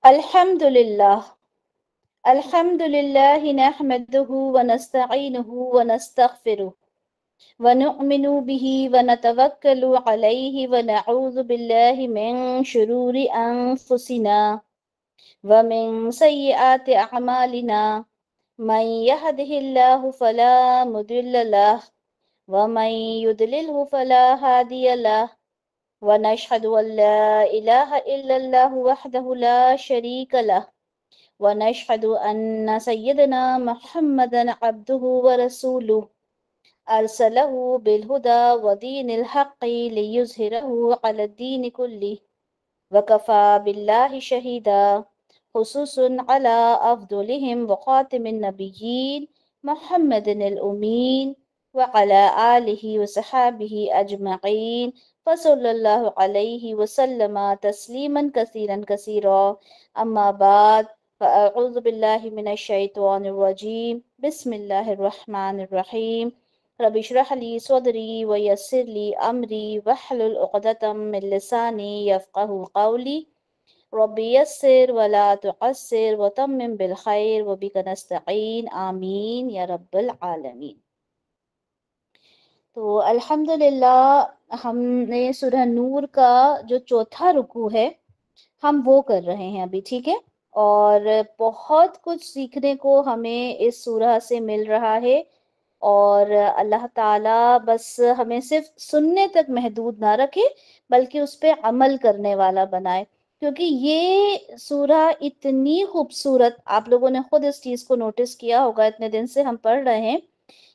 अल्हम्दुलिल्लाह अल्हम्दुलिल्लाहि नहमदुहु व नस्तईनुहु व नस्तगफिरुह व नु'मिनु बिही व नतवक्कलु अलैहि व नऊज़ु बिल्लाहि मिन शुरूरि अनफुसिना व मिन सय्यिआति अअमालिना मन यहदिहिल्लाहु फला मुदिल्ल लह व मन युद्लिलहु फला हादिय लह व नशहदु अल्ला इलाहा इल्लल्लाहु वहदहु ला शरीका लह व नशहदु अन्ना सय्यदना मुहम्मदन अब्दुहु व रसूलुहु अरसलहु बिलहुदा व दीनिल हक़्क़ि लियुज़हिरहु अलद्दीनि कुल्लिहि व कफ़ा बिल्लाहि शहीदा खुसूसन अला अफ़्दलिहिम व ख़ातिमिन नबिय्यीन मुहम्मदिनिल उम्मीन व अला आलिहि व सहाबिहि अजमईन फ़सल्लल्लाहु अलैहि वसल्लम तस्लीमन कसीरन कसीरा अम्मा बाद फ़अऊज़ु बिल्लाहि मिनश शैतानिर रजीम बिस्मिल्लाहिर रहमानिर रहीम रब्बि इश्रह ली सदरी व यस्सिर ली अमरी वहलुल उक़दतम मिन लिसानी यफ़क़हू क़ौली रब्बि यस्सिर वला तुअस्सिर व तम्मिम बिल खैर व बिका नस्तईन आमीन या रब्बल आलमीन। तो अल्हम्दुलिल्लाह हमने सूरह नूर का जो चौथा रुकू है हम वो कर रहे हैं अभी, ठीक है। और बहुत कुछ सीखने को हमें इस सूरह से मिल रहा है और अल्लाह ताला बस हमें सिर्फ सुनने तक महदूद ना रखे बल्कि उस पर अमल करने वाला बनाए, क्योंकि ये सूरह इतनी खूबसूरत, आप लोगों ने खुद इस चीज़ को नोटिस किया होगा, इतने दिन से हम पढ़ रहे हैं,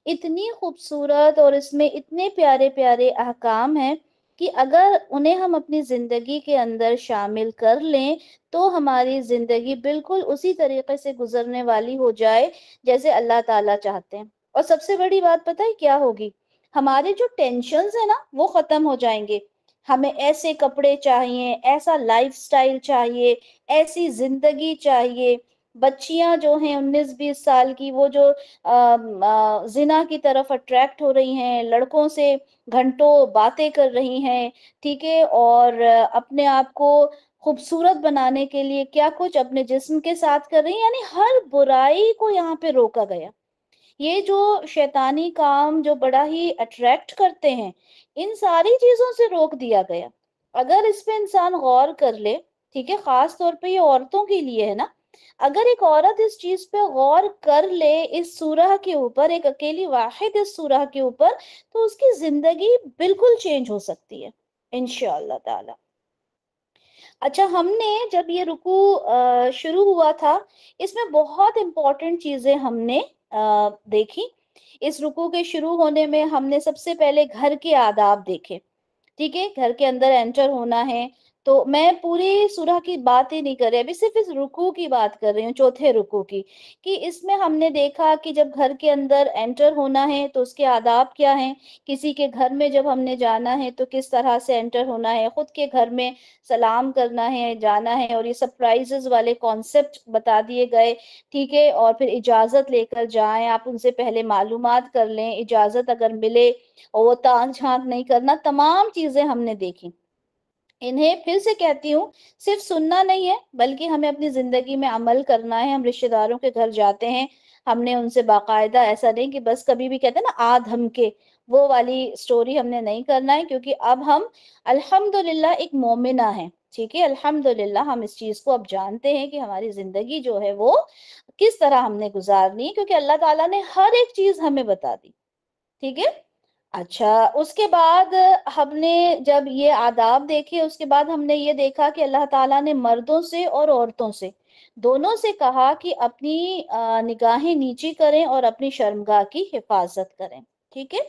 इतनी खूबसूरत और इसमें इतने प्यारे प्यारे अहकाम हैं कि अगर उन्हें हम अपनी ज़िंदगी के अंदर शामिल कर लें तो हमारी ज़िंदगी बिल्कुल उसी तरीके से गुजरने वाली हो जाए जैसे अल्लाह ताला चाहते हैं। और सबसे बड़ी बात पता है क्या होगी, हमारे जो टेंशन्स है ना वो ख़त्म हो जाएंगे। हमें ऐसे कपड़े चाहिए, ऐसा लाइफस्टाइल चाहिए, ऐसी ज़िंदगी चाहिए। बच्चियां जो हैं 19-20 साल की, वो जो जिना की तरफ अट्रैक्ट हो रही हैं, लड़कों से घंटों बातें कर रही हैं, ठीक है, और अपने आप को खूबसूरत बनाने के लिए क्या कुछ अपने जिस्म के साथ कर रही हैं, यानी हर बुराई को यहाँ पे रोका गया। ये जो शैतानी काम जो बड़ा ही अट्रैक्ट करते हैं, इन सारी चीजों से रोक दिया गया। अगर इस पे इंसान गौर कर ले, ठीक है, खास तौर पे ये औरतों के लिए है ना, अगर एक औरत इस चीज पे गौर कर ले, इस सूरह के ऊपर, एक अकेली वाहिद इस सूरह के ऊपर, तो उसकी जिंदगी बिल्कुल चेंज हो सकती है इंशाअल्लाह ताला। अच्छा, हमने जब ये रुकू शुरू हुआ था, इसमें बहुत इंपॉर्टेंट चीजें हमने देखी। इस रुकू के शुरू होने में हमने सबसे पहले घर के आदाब देखे, ठीक है, घर के अंदर एंटर होना है। तो मैं पूरी सूरह की बात ही नहीं कर रही, अभी सिर्फ इस रुकू की बात कर रही हूँ, चौथे रुकू की, कि इसमें हमने देखा कि जब घर के अंदर एंटर होना है तो उसके आदाब क्या हैं। किसी के घर में जब हमने जाना है तो किस तरह से एंटर होना है, खुद के घर में सलाम करना है, जाना है, और ये सरप्राइजेस वाले कॉन्सेप्ट बता दिए गए, ठीक है। और फिर इजाज़त लेकर जाएं, आप उनसे पहले मालूमात कर लें, इजाज़त अगर मिले, और वो ताक झांक नहीं करना, तमाम चीजें हमने देखी। इन्हें फिर से कहती हूँ, सिर्फ सुनना नहीं है बल्कि हमें अपनी जिंदगी में अमल करना है। हम रिश्तेदारों के घर जाते हैं, हमने उनसे बाकायदा, ऐसा नहीं कि बस कभी भी कहते हैं ना आ धमके, वो वाली स्टोरी हमने नहीं करना है, क्योंकि अब हम अल्हम्दुलिल्लाह एक मोमिना है, ठीक है, अल्हम्दुलिल्लाह हम इस चीज को अब जानते हैं कि हमारी जिंदगी जो है वो किस तरह हमने गुजारनी है, क्योंकि अल्लाह ताला ने हर एक चीज हमें बता दी, ठीक है। अच्छा, उसके बाद हमने जब ये आदाब देखे, उसके बाद हमने ये देखा कि अल्लाह ताला ने मर्दों से और औरतों से दोनों से कहा कि अपनी निगाहें नीची करें और अपनी शर्मगाह की हिफाजत करें, ठीक है।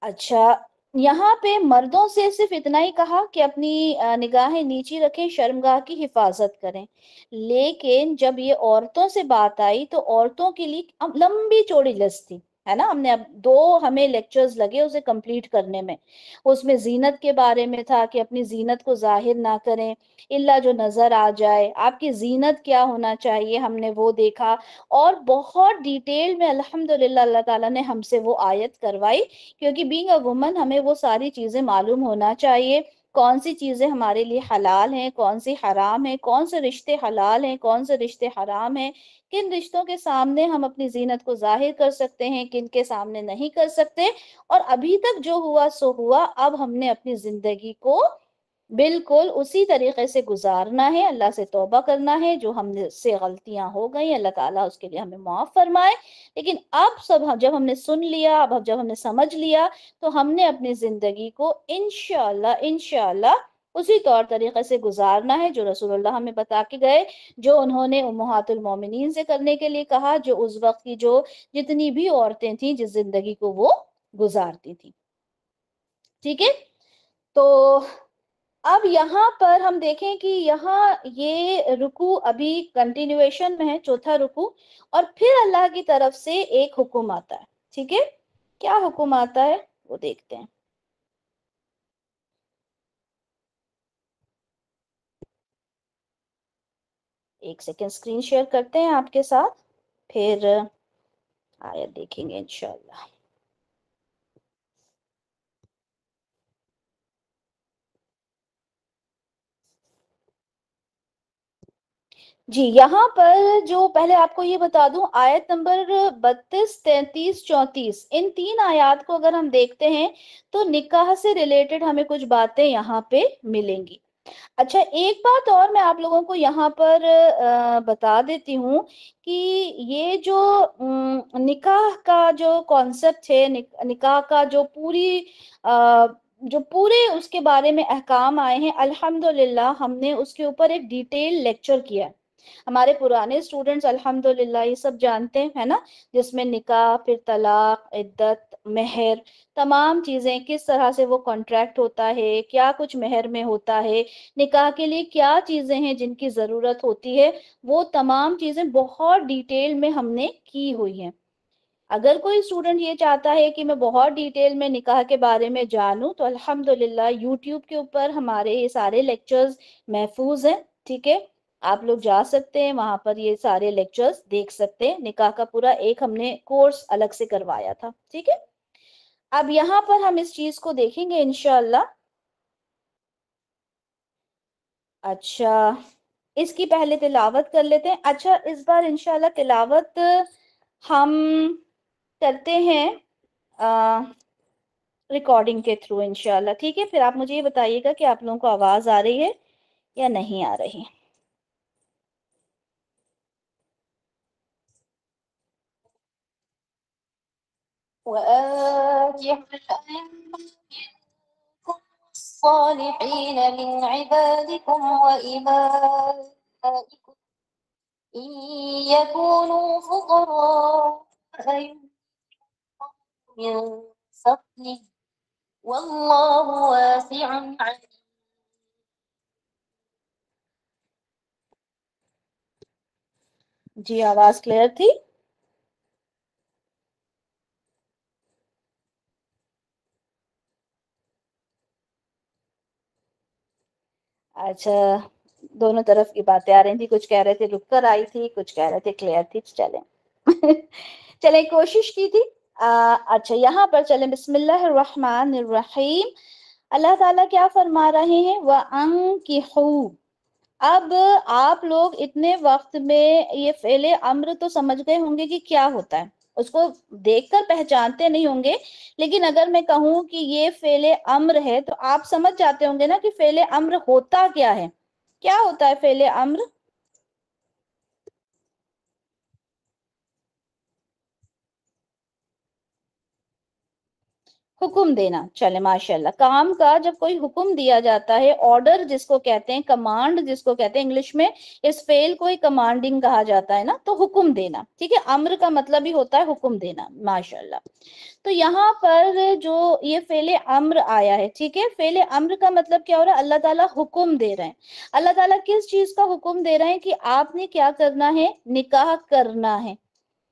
अच्छा, यहाँ पे मर्दों से सिर्फ इतना ही कहा कि अपनी निगाहें नीची रखें, शर्मगाह की हिफाजत करें, लेकिन जब ये औरतों से बात आई तो औरतों के लिए अब लंबी चौड़ी लिस्ट थी, है ना। हमने अब दो हमें लेक्चर्स लगे उसे कंप्लीट करने में। उसमें जीनत के बारे में था कि अपनी जीनत को जाहिर ना करें इल्ला जो नजर आ जाए, आपकी जीनत क्या होना चाहिए, हमने वो देखा। और बहुत डिटेल में अल्हम्दुलिल्लाह अल्लाह ताला ने हमसे वो आयत करवाई, क्योंकि बीइंग अ वुमन हमें वो सारी चीजें मालूम होना चाहिए کون سی چیزیں ہمارے لیے حلال ہیں، کون سی حرام ہیں، کون سے رشتے حلال ہیں، کون سے رشتے حرام ہیں، کن رشتوں کے سامنے ہم اپنی زینت کو ظاہر کر سکتے ہیں، کن کے سامنے نہیں کر سکتے، اور ابھی تک جو ہوا سو ہوا، اب ہم نے اپنی زندگی کو بالکل اسی طریقے سے گزارنا ہے، اللہ سے توبہ کرنا ہے، جو ہم سے غلطیاں ہو گئی اللہ تعالیٰ اس کے لیے ہمیں معاف فرمائے۔ لیکن اب جب ہم نے سن لیا، اب جب ہم نے سمجھ لیا، تو ہم نے اپنی زندگی کو انشاءاللہ اسی طور طریقے سے گزارنا ہے جو رسول اللہ ہمیں بتا کے گئے، جو انہوں نے امہات المومنین سے کرنے کے لیے کہا، جو اس وقت کی جو جتنی بھی عورتیں تھیں جس زندگی کو وہ گزارتی تھیں۔ ٹھیک ہے، تو اب یہاں پر ہم دیکھیں کہ یہاں یہ رکوع ابھی کنٹینیویشن میں ہے، چوتھا رکوع، اور پھر اللہ کی طرف سے ایک حکم آتا ہے۔ ٹھیک ہے، کیا حکم آتا ہے وہ دیکھتے ہیں۔ ایک سیکنڈ اسکرین شیئر کرتے ہیں آپ کے ساتھ، پھر آیت دیکھیں گے انشاءاللہ۔ جی، یہاں پر جو پہلے آپ کو یہ بتا دوں، آیت نمبر 32، 33، 34، ان تین آیات کو اگر ہم دیکھتے ہیں تو نکاح سے ریلیٹڈ ہمیں کچھ باتیں یہاں پہ ملیں گی۔ اچھا، ایک بات اور میں آپ لوگوں کو یہاں پر بتا دیتی ہوں کہ یہ جو نکاح کا جو کانسیپٹ ہے، نکاح کا جو پورے اس کے بارے میں احکام آئے ہیں، الحمدللہ ہم نے اس کے اوپر ایک ڈیٹیل لیکچر کیا ہے۔ ہمارے پرانے اسٹوڈنٹس الحمدللہ یہ سب جانتے ہیں نا، جس میں نکاح، پھر طلاق، عدت، مہر، تمام چیزیں کس طرح سے وہ کانٹریکٹ ہوتا ہے، کیا کچھ مہر میں ہوتا ہے، نکاح کے لیے کیا چیزیں ہیں جن کی ضرورت ہوتی ہے، وہ تمام چیزیں بہت ڈیٹیل میں ہم نے کی ہوئی ہیں۔ اگر کوئی اسٹوڈنٹ یہ چاہتا ہے کہ میں بہت ڈیٹیل میں نکاح کے بارے میں جانوں، تو الحمدللہ یوٹیوب کے اوپر ہمارے یہ سارے لیکچرز محفوظ ہیں۔ ٹھیک ہے، آپ لوگ جا سکتے ہیں وہاں پر، یہ سارے لیکچرز دیکھ سکتے ہیں۔ نکاح کا پورا ایک ہم نے کورس الگ سے کروایا تھا۔ ٹھیک ہے، اب یہاں پر ہم اس چیز کو دیکھیں گے انشاءاللہ۔ اچھا، اس کی پہلے تلاوت کر لیتے ہیں۔ اچھا، اس بار انشاءاللہ تلاوت ہم کرتے ہیں ریکارڈنگ کے تھرو انشاءاللہ۔ ٹھیک ہے، پھر آپ مجھے یہ بتائیے گا کہ آپ لوگوں کو آواز آ رہی ہے یا نہیں آ رہی۔ الصالحين من عبادكم وإمائكم إن يكونوا فقراء من فضله والله واسع عليم۔ جی، آواز کلیئر تھی؟ اچھا، دونوں طرف کی باتیں آ رہی تھی، کچھ کہہ رہے تھے رک کر آئی تھی، کچھ کہہ رہے تھے کلیئر تھی۔ چلیں چلیں، کوشش کی تھی۔ اچھا، یہاں پر چلیں، بسم اللہ الرحمن الرحیم۔ اللہ تعالیٰ کیا فرما رہے ہیں؟ وَأَنكِحُوا۔ اب آپ لوگ اتنے وقت میں یہ فعل امر تو سمجھ گئے ہوں گے کہ کیا ہوتا ہے، اس کو دیکھ کر پہچانتے نہیں ہوں گے، لیکن اگر میں کہوں کہ یہ فعل امر ہے تو آپ سمجھ جاتے ہوں گے نا کہ فعل امر ہوتا کیا ہے۔ کیا ہوتا ہے فعل امر؟ حکم دینا۔ چلے ماشاءاللہ، کام کا جب کوئی حکم دیا جاتا ہے، آرڈر جس کو کہتے ہیں، کمانڈ جس کو کہتے ہیں انگلش میں، اس فعل کو ہی کمانڈنگ کہا جاتا ہے نا، تو حکم دینا۔ ٹھیک ہے، امر کا مطلب ہی ہوتا ہے حکم دینا، ماشاءاللہ۔ تو یہاں پر جو یہ فعل امر آیا ہے، ٹھیک ہے، فعل امر کا مطلب کیا ہو رہا ہے؟ اللہ تعالیٰ حکم دے رہے ہیں۔ اللہ تعالیٰ کس چیز کا حکم دے رہے ہیں؟ کہ آپ نے کیا کرنا ہے؟ نکاح کرنا ہے۔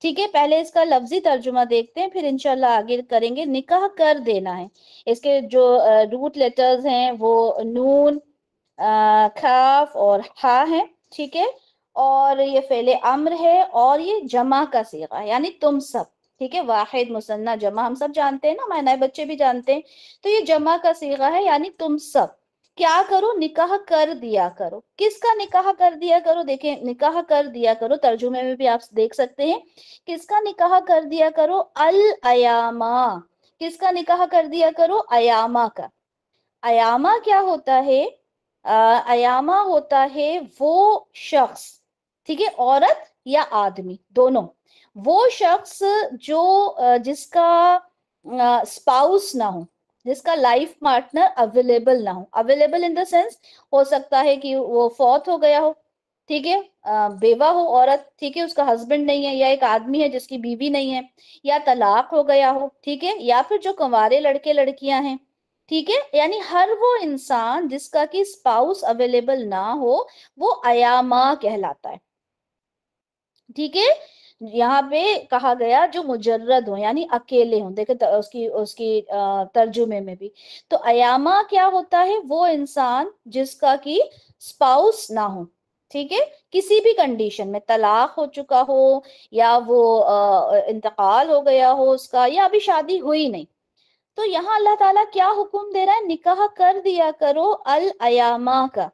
ٹھیک ہے، پہلے اس کا لفظی ترجمہ دیکھتے ہیں، پھر انشاءاللہ آگے کریں گے۔ نکاح کر دینا ہے، اس کے جو روٹ لیٹرز ہیں وہ نون، کاف اور ہا ہیں۔ ٹھیک ہے، اور یہ فعل امر ہے، اور یہ جمع کا صیغہ ہے، یعنی تم سب۔ ٹھیک ہے، واحد، مثنیٰ، جمع ہم سب جانتے ہیں نا، ہمارے نئے بچے بھی جانتے ہیں، تو یہ جمع کا صیغہ ہے، یعنی تم سب۔ क्या करो, निकाह कर दिया करो। किसका निकाह कर दिया करो? देखें, निकाह कर दिया करो तर्जुमे में भी आप देख सकते हैं, किसका निकाह कर दिया करो? अल अयामा। किसका निकाह कर दिया करो? अयामा का। अयामा क्या होता है? अयामा होता है वो शख्स, ठीक है, औरत या आदमी दोनों, वो शख्स जो जिसका स्पाउस ना हो, जिसका लाइफ पार्टनर अवेलेबल ना हो। अवेलेबल इन द सेंस, हो सकता है कि वो फौत हो गया हो, ठीक है, बेवा हो औरत, ठीक है, उसका हस्बैंड नहीं है, या एक आदमी है जिसकी बीवी नहीं है, या तलाक हो गया हो, ठीक है, या फिर जो कुंवारे लड़के लड़कियां हैं, ठीक है, यानी हर वो इंसान जिसका कि स्पाउस अवेलेबल ना हो, वो अयामा कहलाता है, ठीक है। यहाँ पे कहा गया जो मुजर्रद हो यानी अकेले हों, देखे उसकी उसकी तर्जुमे में भी, तो अयामा क्या होता है? वो इंसान जिसका कि स्पाउस ना हो, ठीक है, किसी भी कंडीशन में, तलाक हो चुका हो, या वो इंतकाल हो गया हो उसका, या अभी शादी हुई नहीं। तो यहाँ अल्लाह ताला क्या हुक्म दे रहा है? निकाह कर दिया करो अल अयामा का,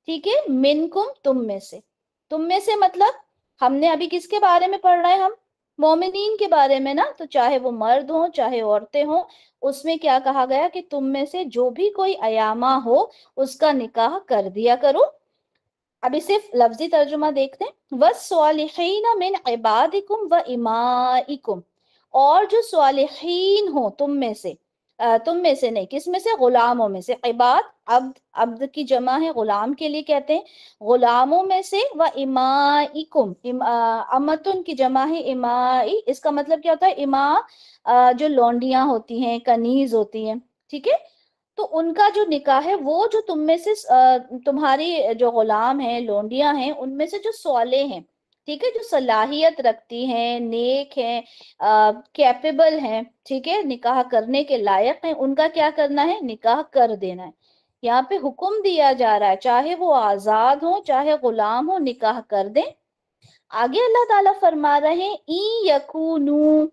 ठीक है, मिनकुम, तुम में से मतलब हमने अभी किसके बारे में पढ़ रहे हैं? हम मोमिनीन के बारे में ना, तो चाहे वो मर्द हो चाहे औरतें हो, उसमें क्या कहा गया कि तुम में से जो भी कोई अयामा हो उसका निकाह कर दिया करो। अभी सिर्फ लफ्जी तर्जुमा देखते हैं, वस्सालिहीन मिन इबादिकुम व इमाइकुम, और जो सालिहीन हो तुम में से, तुम में से नहीं, किस में से? गुलामों में से। इबाद अब्द, अब्द की जमा है, गुलाम के लिए कहते हैं, गुलामों में से। व इमाइकुम, अमतुन की जमा है इमाई, इसका मतलब क्या होता है? इमा जो लौंडियां होती हैं, कनीज होती हैं, ठीक है, तो उनका जो निकाह है, वो जो तुम में से तुम्हारी जो गुलाम है, लोंडियां हैं, उनमें से जो सौले हैं, ठीक है, जो सलाहियत रखती हैं, नेक हैं, कैपेबल हैं, ठीक है, निकाह करने के लायक हैं, उनका क्या करना है? निकाह कर देना है। यहाँ पे हुक्म दिया जा रहा है, चाहे वो आजाद हो चाहे गुलाम हो, निकाह कर दें। आगे अल्लाह ताला फरमा रहे हैं, ई यकूनू,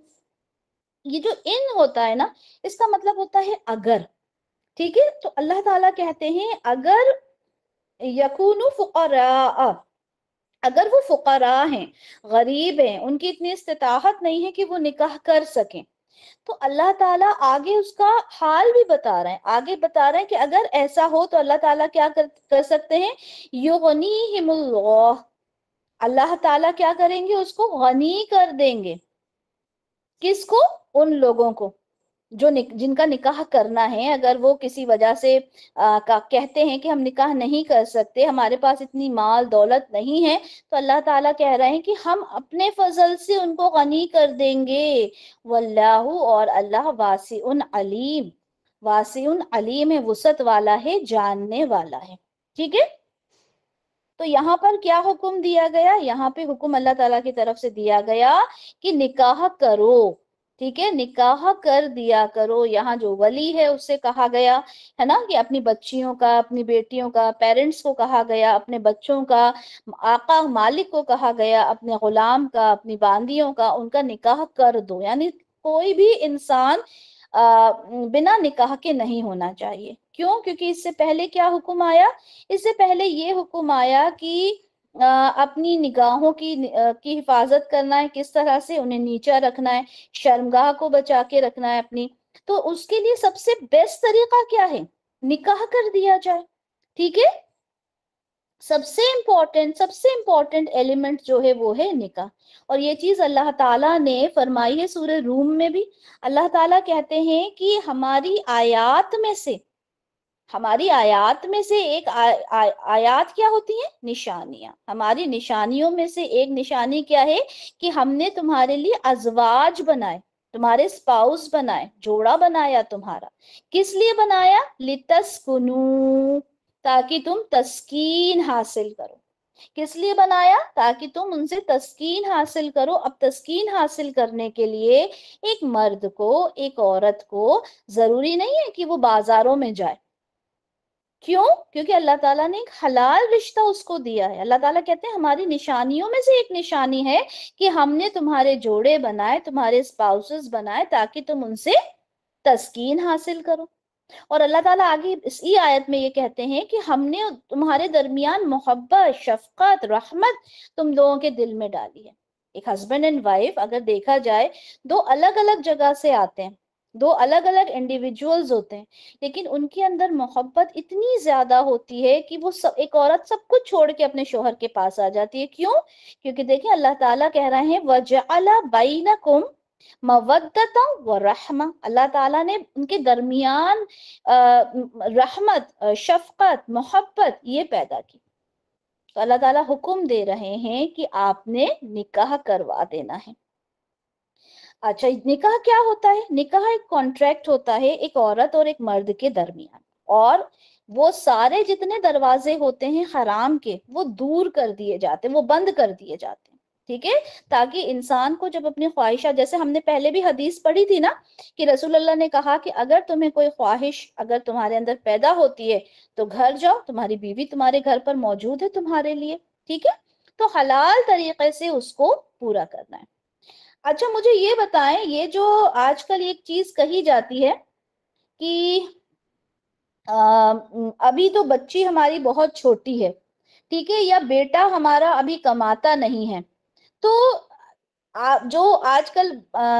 ये जो इन होता है ना, इसका मतलब होता है अगर, ठीक है, तो अल्लाह ताला कहते हैं अगर यकूनु फुकरा, अगर वो फुकरा हैं, गरीब हैं, उनकी इतनी इस्तिताहत नहीं है कि वो निकाह कर सकें, तो अल्लाह ताला आगे उसका हाल भी बता रहे हैं। आगे बता रहे हैं कि अगर ऐसा हो तो अल्लाह ताला क्या कर सकते हैं? युगनीहिमुल्लाह, अल्लाह ताला क्या करेंगे? उसको गनी कर देंगे। किसको? उन लोगों को जो जिनका निकाह करना है। अगर वो किसी वजह से कहते हैं कि हम निकाह नहीं कर सकते, हमारे पास इतनी माल दौलत नहीं है, तो अल्लाह ताला कह रहे हैं कि हम अपने फजल से उनको गनी कर देंगे। वल्लाहु, और अल्लाह वासिउन अलीम, वासिउन अलीम है, वसत वाला है, जानने वाला है, ठीक है। तो यहाँ पर क्या हुक्म दिया गया? यहाँ पे हुक्म अल्लाह ताला की तरफ से दिया गया कि निकाह करो, ठीक है, निकाह कर दिया करो। यहाँ जो वली है उससे कहा गया है ना कि अपनी बच्चियों का, अपनी बेटियों का, पेरेंट्स को कहा गया, अपने बच्चों का, आका मालिक को कहा गया, अपने गुलाम का, अपनी बांदियों का, उनका निकाह कर दो। यानी कोई भी इंसान बिना निकाह के नहीं होना चाहिए। क्यों? क्योंकि इससे पहले क्या हुक्म आया? इससे पहले ये हुक्म आया कि अपनी निगाहों की हिफाजत करना है। किस तरह से? उन्हें नीचा रखना है, शर्मगाह को बचा के रखना है अपनी। तो उसके लिए सबसे बेस्ट तरीका क्या है? निकाह कर दिया जाए, ठीक है। सबसे इंपॉर्टेंट एलिमेंट जो है वो है निकाह। और ये चीज अल्लाह ताला ने फरमाई है सूरह रूम में भी। अल्लाह ताला कहते हैं कि हमारी आयात में से एक आयात क्या होती है? निशानियां। हमारी निशानियों में से एक निशानी क्या है? कि हमने तुम्हारे लिए अजवाज बनाए, तुम्हारे स्पाउस बनाए, जोड़ा बनाया तुम्हारा। किस लिए बनाया? लितस्कुनू, ताकि तुम तस्कीन हासिल करो। किस लिए बनाया? ताकि तुम उनसे तस्कीन हासिल करो। अब तस्कीन हासिल करने के लिए एक मर्द को, एक औरत को जरूरी नहीं है कि वो बाजारों में जाए। क्यों? क्योंकि अल्लाह ताला ने एक हलाल रिश्ता उसको दिया है। अल्लाह ताला कहते हैं हमारी निशानियों में से एक निशानी है कि हमने तुम्हारे जोड़े बनाए, तुम्हारे स्पाउसेस बनाए, ताकि तुम उनसे तस्कीन हासिल करो। اور اللہ تعالیٰ آگے اسی آیت میں یہ کہتے ہیں کہ ہم نے تمہارے درمیان محبت، شفقت، رحمت تم لوگوں کے دل میں ڈالی ہے۔ ایک ہسبینڈ اینڈ وائف اگر دیکھا جائے، دو الگ الگ جگہ سے آتے ہیں، دو الگ الگ انڈیویجولز ہوتے ہیں، لیکن ان کے اندر محبت اتنی زیادہ ہوتی ہے کہ وہ ایک عورت سب کچھ چھوڑ کے اپنے شوہر کے پاس آ جاتی ہے۔ کیوں؟ کیونکہ دیکھیں اللہ تعالیٰ کہہ رہے ہیں وَجَعَلَ بَيْنَكُمْ مَوَدَّةً وَرَحْمَةً، اللہ تعالیٰ نے ان کے درمیان رحمت، شفقت، محبت یہ پیدا کی۔ تو اللہ تعالیٰ حکم دے رہے ہیں کہ آپ نے نکاح کروا دینا ہے۔ اچھا، نکاح کیا ہوتا ہے؟ نکاح ایک کانٹریکٹ ہوتا ہے ایک عورت اور ایک مرد کے درمیان، اور وہ سارے جتنے دروازے ہوتے ہیں حرام کے وہ دور کر دیے جاتے ہیں، وہ بند کر دیے جاتے ہیں، ٹھیک ہے؟ تاکہ انسان کو جب اپنی خواہشات، جیسے ہم نے پہلے بھی حدیث پڑھی تھی نا کہ رسول اللہ نے کہا کہ اگر تمہیں کوئی خواہش اگر تمہارے اندر پیدا ہوتی ہے تو گھر جاؤ، تمہاری بیوی تمہارے گھر پر موجود ہے تمہارے لیے، ٹھیک ہے؟ تو حلال طریقے سے اس کو پورا کرنا ہے۔ اچھا مجھے یہ بتائیں، یہ جو آج کل ایک چیز کہی جاتی ہے کہ ابھی تو بچی ہماری بہت چھوٹی ہے، ٹھیک ہے، یا بیٹا ہمارا ابھی کماتا نہیں ہے، تو جو آج کل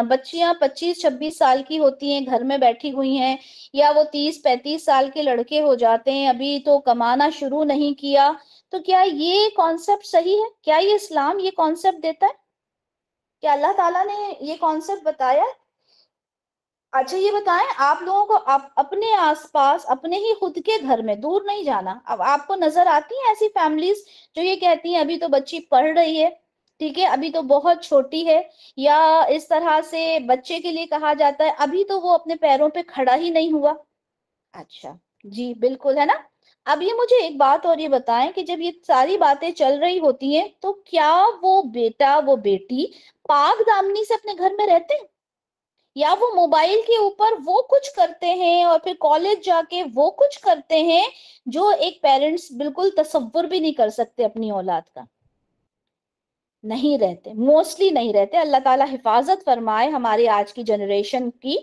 بچیاں 25-26 سال کی ہوتی ہیں، گھر میں بیٹھی ہوئی ہیں، یا وہ 30-35 سال کے لڑکے ہو جاتے ہیں، ابھی تو کمانا شروع نہیں کیا، تو کیا یہ کانسیپٹ صحیح ہے؟ کیا یہ اسلام یہ کانسیپٹ دیتا ہے؟ کیا اللہ تعالیٰ نے یہ کانسیپٹ بتایا؟ اچھا یہ بتائیں، آپ لوگوں کو اپنے آس پاس اپنے ہی خود کے گھر میں، دور نہیں جانا، اب آپ کو نظر آتی ہیں ایسی فیملیز جو یہ کہتی ہیں ابھی تو بچی پڑھ رہی ہے، ٹھیک ہے، ابھی تو بہت چھوٹی ہے، یا اس طرح سے بچے کے لیے کہا جاتا ہے ابھی تو وہ اپنے پیروں پہ کھڑا ہی نہیں ہوا۔ اچھا جی بالکل ہے نا۔ اب یہ مجھے ایک بات اور یہ بتائیں کہ جب یہ ساری باتیں چل رہی ہوتی ہیں تو کیا وہ بیٹا وہ بیٹی پاک دامنی سے اپنے گھر میں رہتے ہیں، یا وہ موبائل کے اوپر وہ کچھ کرتے ہیں اور پھر کالج جا کے وہ کچھ کرتے ہیں جو ایک پیرنٹس بالکل تصور بھی نہیں کر سکتے اپنی اولاد کا؟ نہیں رہتے، موسٹلی نہیں رہتے، اللہ تعالیٰ حفاظت فرمائے ہماری آج کی جنریشن کی،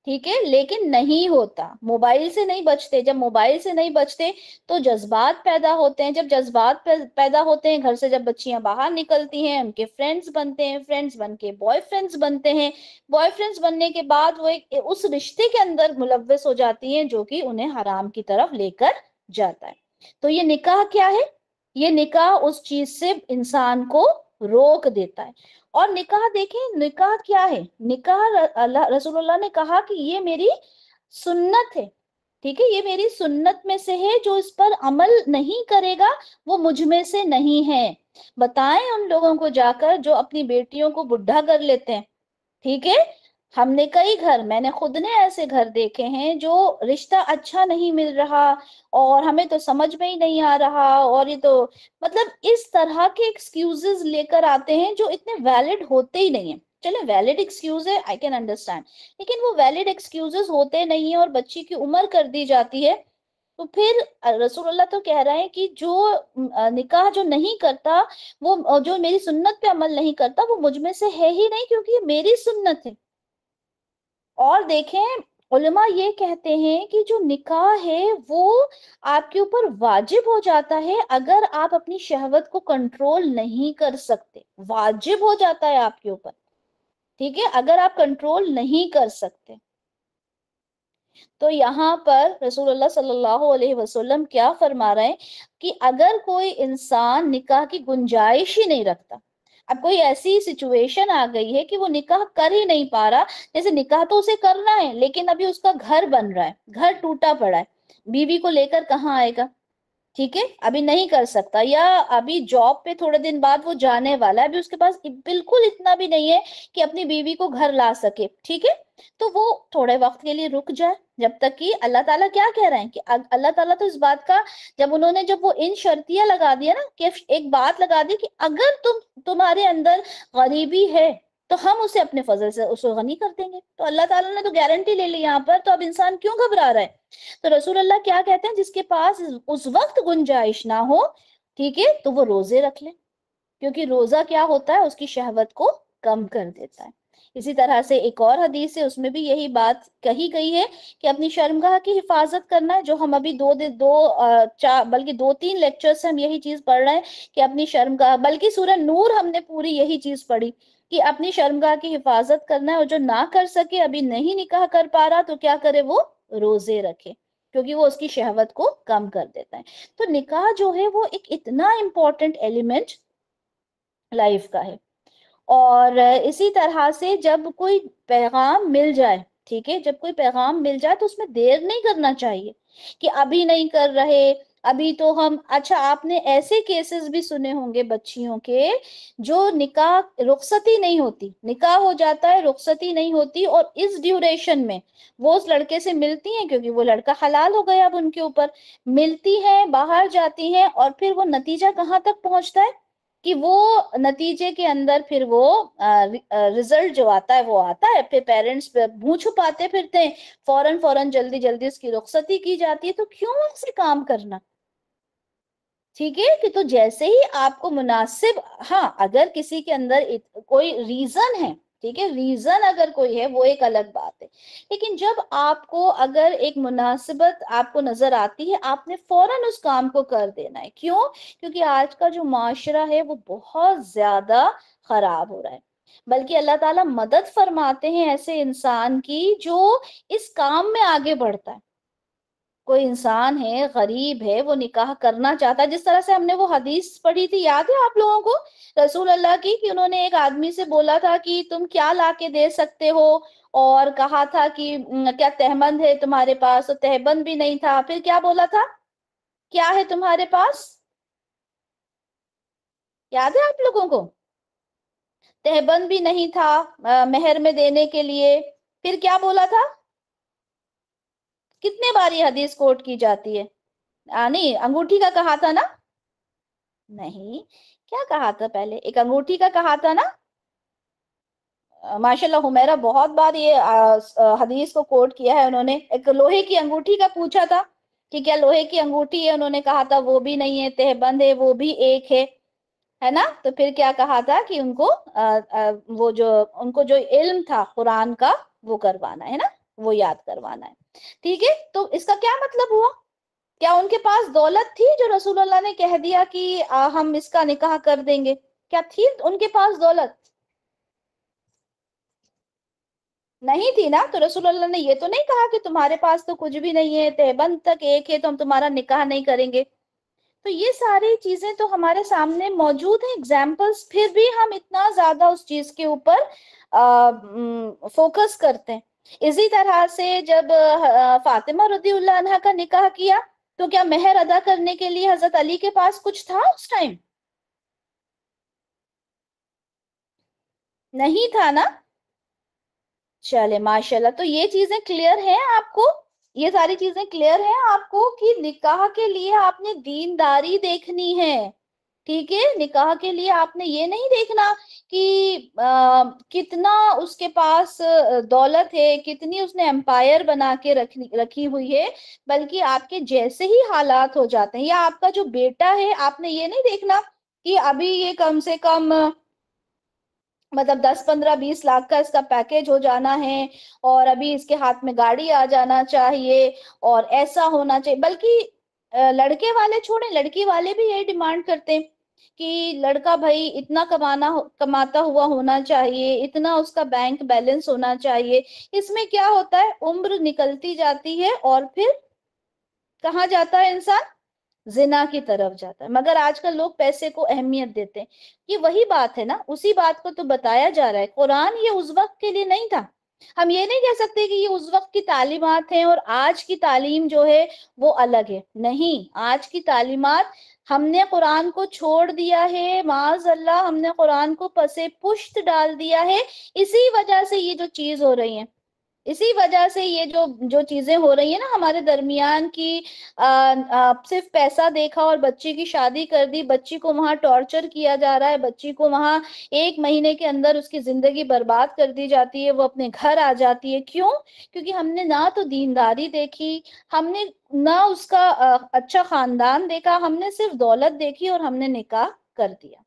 ٹھیک ہے، لیکن نہیں ہوتا، موبائل سے نہیں بچتے، جب موبائل سے نہیں بچتے تو جذبات پیدا ہوتے ہیں، جب جذبات پیدا ہوتے ہیں گھر سے، جب بچیاں باہر نکلتی ہیں ان کے فرینڈز بنتے ہیں، فرینڈز بن کے بوائے فرینڈز بنتے ہیں، بوائے فرینڈز بننے کے بعد وہ اس رشتے کے اندر ملوث ہو جاتی ہیں جو کہ انہیں حرام کی طرف لے کر جاتا ہے۔ تو یہ نکاح کیا ہے؟ یہ نکاح اس چیز سے انسان کو روک دیتا ہے۔ اور نکاح دیکھیں، نکاح کیا ہے؟ نکاح رسول اللہ نے کہا کہ یہ میری سنت ہے، ٹھیک ہے، یہ میری سنت میں سے ہے، جو اس پر عمل نہیں کرے گا وہ مجھ میں سے نہیں ہے۔ بتائیں ان لوگوں کو جا کر جو اپنی بیٹیوں کو بڈھا کر لیتے ہیں، ٹھیک ہے، ہم نے کئی گھر، میں نے خود نے ایسے گھر دیکھے ہیں جو رشتہ اچھا نہیں مل رہا اور ہمیں تو سمجھ میں ہی نہیں آ رہا، اور یہ تو مطلب اس طرح کے ایکسکیوزز لے کر آتے ہیں جو اتنے ویلڈ ہوتے ہی نہیں ہیں۔ چلیں ویلڈ ایکسکیوز ہے، آئی کین انڈرسٹینڈ، لیکن وہ ویلڈ ایکسکیوزز ہوتے نہیں ہیں اور بچی کی عمر کر دی جاتی ہے۔ تو پھر رسول اللہ تو کہہ رہے ہیں کہ جو نکاح جو نہیں کرتا، وہ جو میری سنت پہ عمل نہیں کرتا، وہ مجھ میں سے ہے ہی نہیں، کیونکہ یہ میری سنت ہے۔ اور دیکھیں علماء یہ کہتے ہیں کہ جو نکاح ہے وہ آپ کے اوپر واجب ہو جاتا ہے اگر آپ اپنی شہوت کو کنٹرول نہیں کر سکتے، واجب ہو جاتا ہے آپ کے اوپر، ٹھیک ہے، اگر آپ کنٹرول نہیں کر سکتے۔ تو یہاں پر رسول اللہ صلی اللہ علیہ وسلم کیا فرما رہے ہیں کہ اگر کوئی انسان نکاح کی گنجائش ہی نہیں رکھتا، اب کوئی ایسی سچویشن آ گئی ہے کہ وہ نکاح کر ہی نہیں پا رہا، جیسے نکاح تو اسے کرنا ہے لیکن ابھی اس کا گھر بن رہا ہے، گھر ٹوٹا پڑا ہے، بیوی کو لے کر کہاں آئے گا، ٹھیک ہے، ابھی نہیں کر سکتا، یا ابھی جاب پہ تھوڑے دن بعد وہ جانے والا ہے، ابھی اس کے پاس بالکل اتنا بھی نہیں ہے کہ اپنی بیوی کو گھر لا سکے، ٹھیک ہے، تو وہ تھوڑے وقت کے لیے رک جائے، جب تک کہ اللہ تعالیٰ کیا کہہ رہے ہیں کہ اللہ تعالیٰ تو اس بات کا، جب انہوں نے جب وہ ان شرطیاں لگا دیا نا کہ ایک بات لگا دی کہ اگر تمہارے اندر غریبی ہے تو ہم اسے اپنے فضل سے اسے غنی کر دیں گے، تو اللہ تعالیٰ نے تو گارنٹی لے لی یہاں پر، تو اب انسان کیوں گھبرا رہا ہے؟ تو رسول اللہ کیا کہتے ہیں، جس کے پاس اس وقت گنجائش نہ ہو، ٹھیک ہے، تو وہ روزے رکھ لے، کیونکہ روزہ کیا ہوتا ہے، اس کی شہوت کو کم کر دیتا ہے۔ इसी तरह से एक और हदीस है, उसमें भी यही बात कही गई है कि अपनी शर्मगाह की हिफाजत करना है। जो हम अभी चार बल्कि 2-3 लेक्चर से हम यही चीज पढ़ रहे हैं कि अपनी शर्मगाह, बल्कि सूरह नूर हमने पूरी यही चीज पढ़ी कि अपनी शर्मगाह की हिफाजत करना है। और जो ना कर सके, अभी नहीं निकाह कर पा रहा, तो क्या करे, वो रोजे रखे, क्योंकि वो उसकी शहवत को कम कर देता है। तो निकाह जो है वो एक इतना इंपॉर्टेंट एलिमेंट लाइफ का है। और इसी तरह से जब कोई पैगाम मिल जाए, ठीक है, जब कोई पैगाम मिल जाए तो उसमें देर नहीं करना चाहिए कि अभी नहीं कर रहे, अभी तो हम, अच्छा आपने ऐसे केसेस भी सुने होंगे बच्चियों के, जो निकाह रुखसती नहीं होती, निकाह हो जाता है, रुखसती नहीं होती, और इस ड्यूरेशन में वो उस लड़के से मिलती हैं, क्योंकि वो लड़का हलाल हो गया अब उनके ऊपर, मिलती हैं, बाहर जाती हैं, और फिर वो नतीजा कहाँ तक पहुंचता है कि वो नतीजे के अंदर फिर वो रिजल्ट जो आता है वो आता है, फिर पेरेंट्स मुंह छुपाते फिरते हैं, फौरन फौरन जल्दी जल्दी उसकी रुखसती की जाती है। तो क्यों ऐसे काम करना, ठीक है, कि तो जैसे ही आपको मुनासिब, हाँ अगर किसी के अंदर कोई रीजन है, ठीक है, रीजन अगर कोई है वो एक अलग बात है, लेकिन जब आपको अगर एक मुनासिबत आपको नजर आती है, आपने फौरन उस काम को कर देना है। क्यों? क्योंकि आज का जो माशरा है वो बहुत ज्यादा खराब हो रहा है। बल्कि अल्लाह ताला मदद फरमाते हैं ऐसे इंसान की जो इस काम में आगे बढ़ता है। कोई इंसान है, गरीब है, वो निकाह करना चाहता है, जिस तरह से हमने वो हदीस पढ़ी थी, याद है आप लोगों को, रसूल अल्लाह की, कि उन्होंने एक आदमी से बोला था कि तुम क्या ला के दे सकते हो, और कहा था कि क्या तहबंद है तुम्हारे पास, तो तहबंद भी नहीं था, फिर क्या बोला था, क्या है तुम्हारे पास, याद है आप लोगों को, तहबंद भी नहीं था मेहर में देने के लिए, फिर क्या बोला था, कितने बार ये हदीस कोट की जाती है, नहीं अंगूठी का कहा था ना, नहीं, क्या कहा था पहले, एक अंगूठी का कहा था ना, माशाल्लाह हुमैरा बहुत बार ये हदीस को कोट किया है उन्होंने। एक लोहे की अंगूठी का पूछा था कि क्या लोहे की अंगूठी है, उन्होंने कहा था वो भी नहीं है, तहबंद है वो भी एक है ना। तो फिर क्या कहा था कि उनको वो जो उनको जो इल्म था कुरान का वो करवाना है ना, वो याद करवाना है, ठीक है। तो इसका क्या मतलब हुआ, क्या उनके पास दौलत थी जो रसूलुल्लाह ने कह दिया कि हम इसका निकाह कर देंगे, क्या थी उनके पास दौलत, नहीं थी ना। तो रसूलुल्लाह ने ये तो नहीं कहा कि तुम्हारे पास तो कुछ भी नहीं है, तहबंद तक एक है, तो हम तुम्हारा निकाह नहीं करेंगे। तो ये सारी चीजें तो हमारे सामने मौजूद हैं एग्जाम्पल्स, फिर भी हम इतना ज्यादा उस चीज के ऊपर फोकस करते हैं। इसी तरह से जब फातिमा रदियल्लाहु अन्हा का निकाह किया, तो क्या मेहर अदा करने के लिए हजरत अली के पास कुछ था उस टाइम, नहीं था ना। चले माशाल्लाह, तो ये चीजें क्लियर हैं आपको, ये सारी चीजें क्लियर हैं आपको कि निकाह के लिए आपने दीनदारी देखनी है, ठीक है। निकाह के लिए आपने ये नहीं देखना कि कितना उसके पास दौलत है, कितनी उसने एम्पायर बना के रखी हुई है, बल्कि आपके जैसे ही हालात हो जाते हैं, या आपका जो बेटा है, आपने ये नहीं देखना कि अभी ये कम से कम मतलब 10-15-20 लाख का इसका पैकेज हो जाना है, और अभी इसके हाथ में गाड़ी आ जाना चाहिए, और ऐसा होना चाहिए। बल्कि लड़के वाले छोड़े, लड़की वाले भी यही डिमांड करते हैं कि लड़का भाई इतना कमाता हुआ होना चाहिए, इतना उसका बैंक बैलेंस होना चाहिए। इसमें क्या होता है, उम्र निकलती जाती है और फिर कहाँ जाता है इंसान, जिना की तरफ जाता है। मगर आजकल लोग पैसे को अहमियत देते हैं। ये वही बात है ना, उसी बात को तो बताया जा रहा है। कुरान ये उस वक्त के लिए नहीं था। हम ये नहीं कह सकते कि ये उस वक्त की तालीमात हैं और आज की तालीम जो है वो अलग है, नहीं। आज की तालीमात, हमने कुरान को छोड़ दिया है, माज अल्लाह, हमने कुरान को पसे पुश्त डाल दिया है। इसी वजह से ये जो चीज हो रही है, इसी वजह से ये जो जो चीजें हो रही है ना हमारे दरमियान की, सिर्फ पैसा देखा और बच्ची की शादी कर दी, बच्ची को वहां टॉर्चर किया जा रहा है, बच्ची को वहां 1 महीने के अंदर उसकी जिंदगी बर्बाद कर दी जाती है, वो अपने घर आ जाती है। क्यों? क्योंकि हमने ना तो दीनदारी देखी, हमने ना उसका अच्छा खानदान देखा, हमने सिर्फ दौलत देखी और हमने निकाह कर दिया,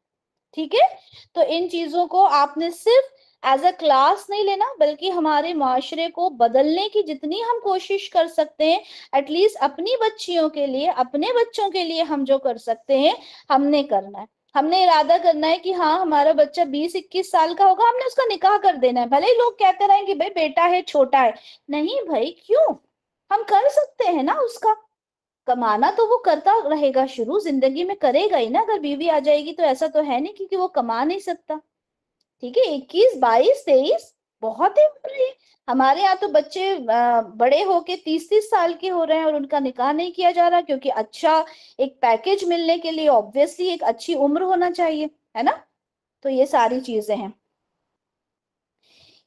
ठीक है। तो इन चीजों को आपने सिर्फ एज अ क्लास नहीं लेना, बल्कि हमारे माशरे को बदलने की जितनी हम कोशिश कर सकते हैं, एटलीस्ट अपनी बच्चियों के लिए, अपने बच्चों के लिए हम जो कर सकते हैं हमने करना है। हमने इरादा करना है कि हाँ हमारा बच्चा 20-21 साल का होगा, हमने उसका निकाह कर देना है, भले ही लोग कहते रहें कि भाई बेटा है छोटा है। नहीं भाई, क्यों, हम कर सकते हैं ना उसका। कमाना तो वो करता रहेगा, शुरू जिंदगी में करेगा ही ना, अगर बीवी आ जाएगी तो ऐसा तो है नहीं कि वो कमा नहीं सकता। ठीक है, 21, 22, 23 बहुत है उम्र ये। हमारे यहाँ तो बच्चे बड़े होके 30-30 साल के हो रहे हैं और उनका निकाह नहीं किया जा रहा, क्योंकि अच्छा एक पैकेज मिलने के लिए ऑब्वियसली एक अच्छी उम्र होना चाहिए, है ना। तो ये सारी चीजें हैं।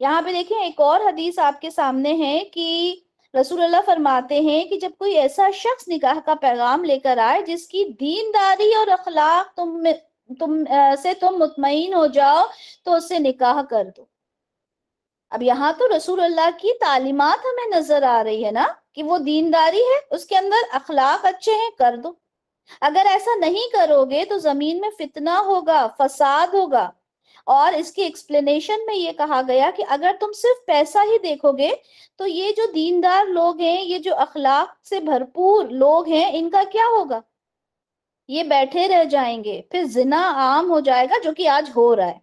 यहाँ पे देखिए एक और हदीस आपके सामने है कि रसूलुल्लाह फरमाते हैं कि जब कोई ऐसा शख्स निकाह का पैगाम लेकर आए जिसकी दीनदारी और अखलाक तुम मुतमईन हो जाओ, तो उससे निकाह कर दो। अब यहाँ तो रसूलुल्लाह की तालीमात हमें नजर आ रही है ना, कि वो दीनदारी है, उसके अंदर अखलाक अच्छे हैं, कर दो। अगर ऐसा नहीं करोगे तो जमीन में फितना होगा, फसाद होगा। और इसकी एक्सप्लेनेशन में ये कहा गया कि अगर तुम सिर्फ पैसा ही देखोगे तो ये जो दीनदार लोग हैं, ये जो अखलाक से भरपूर लोग हैं, इनका क्या होगा, ये बैठे रह जाएंगे, फिर जिना आम हो जाएगा, जो कि आज हो रहा है,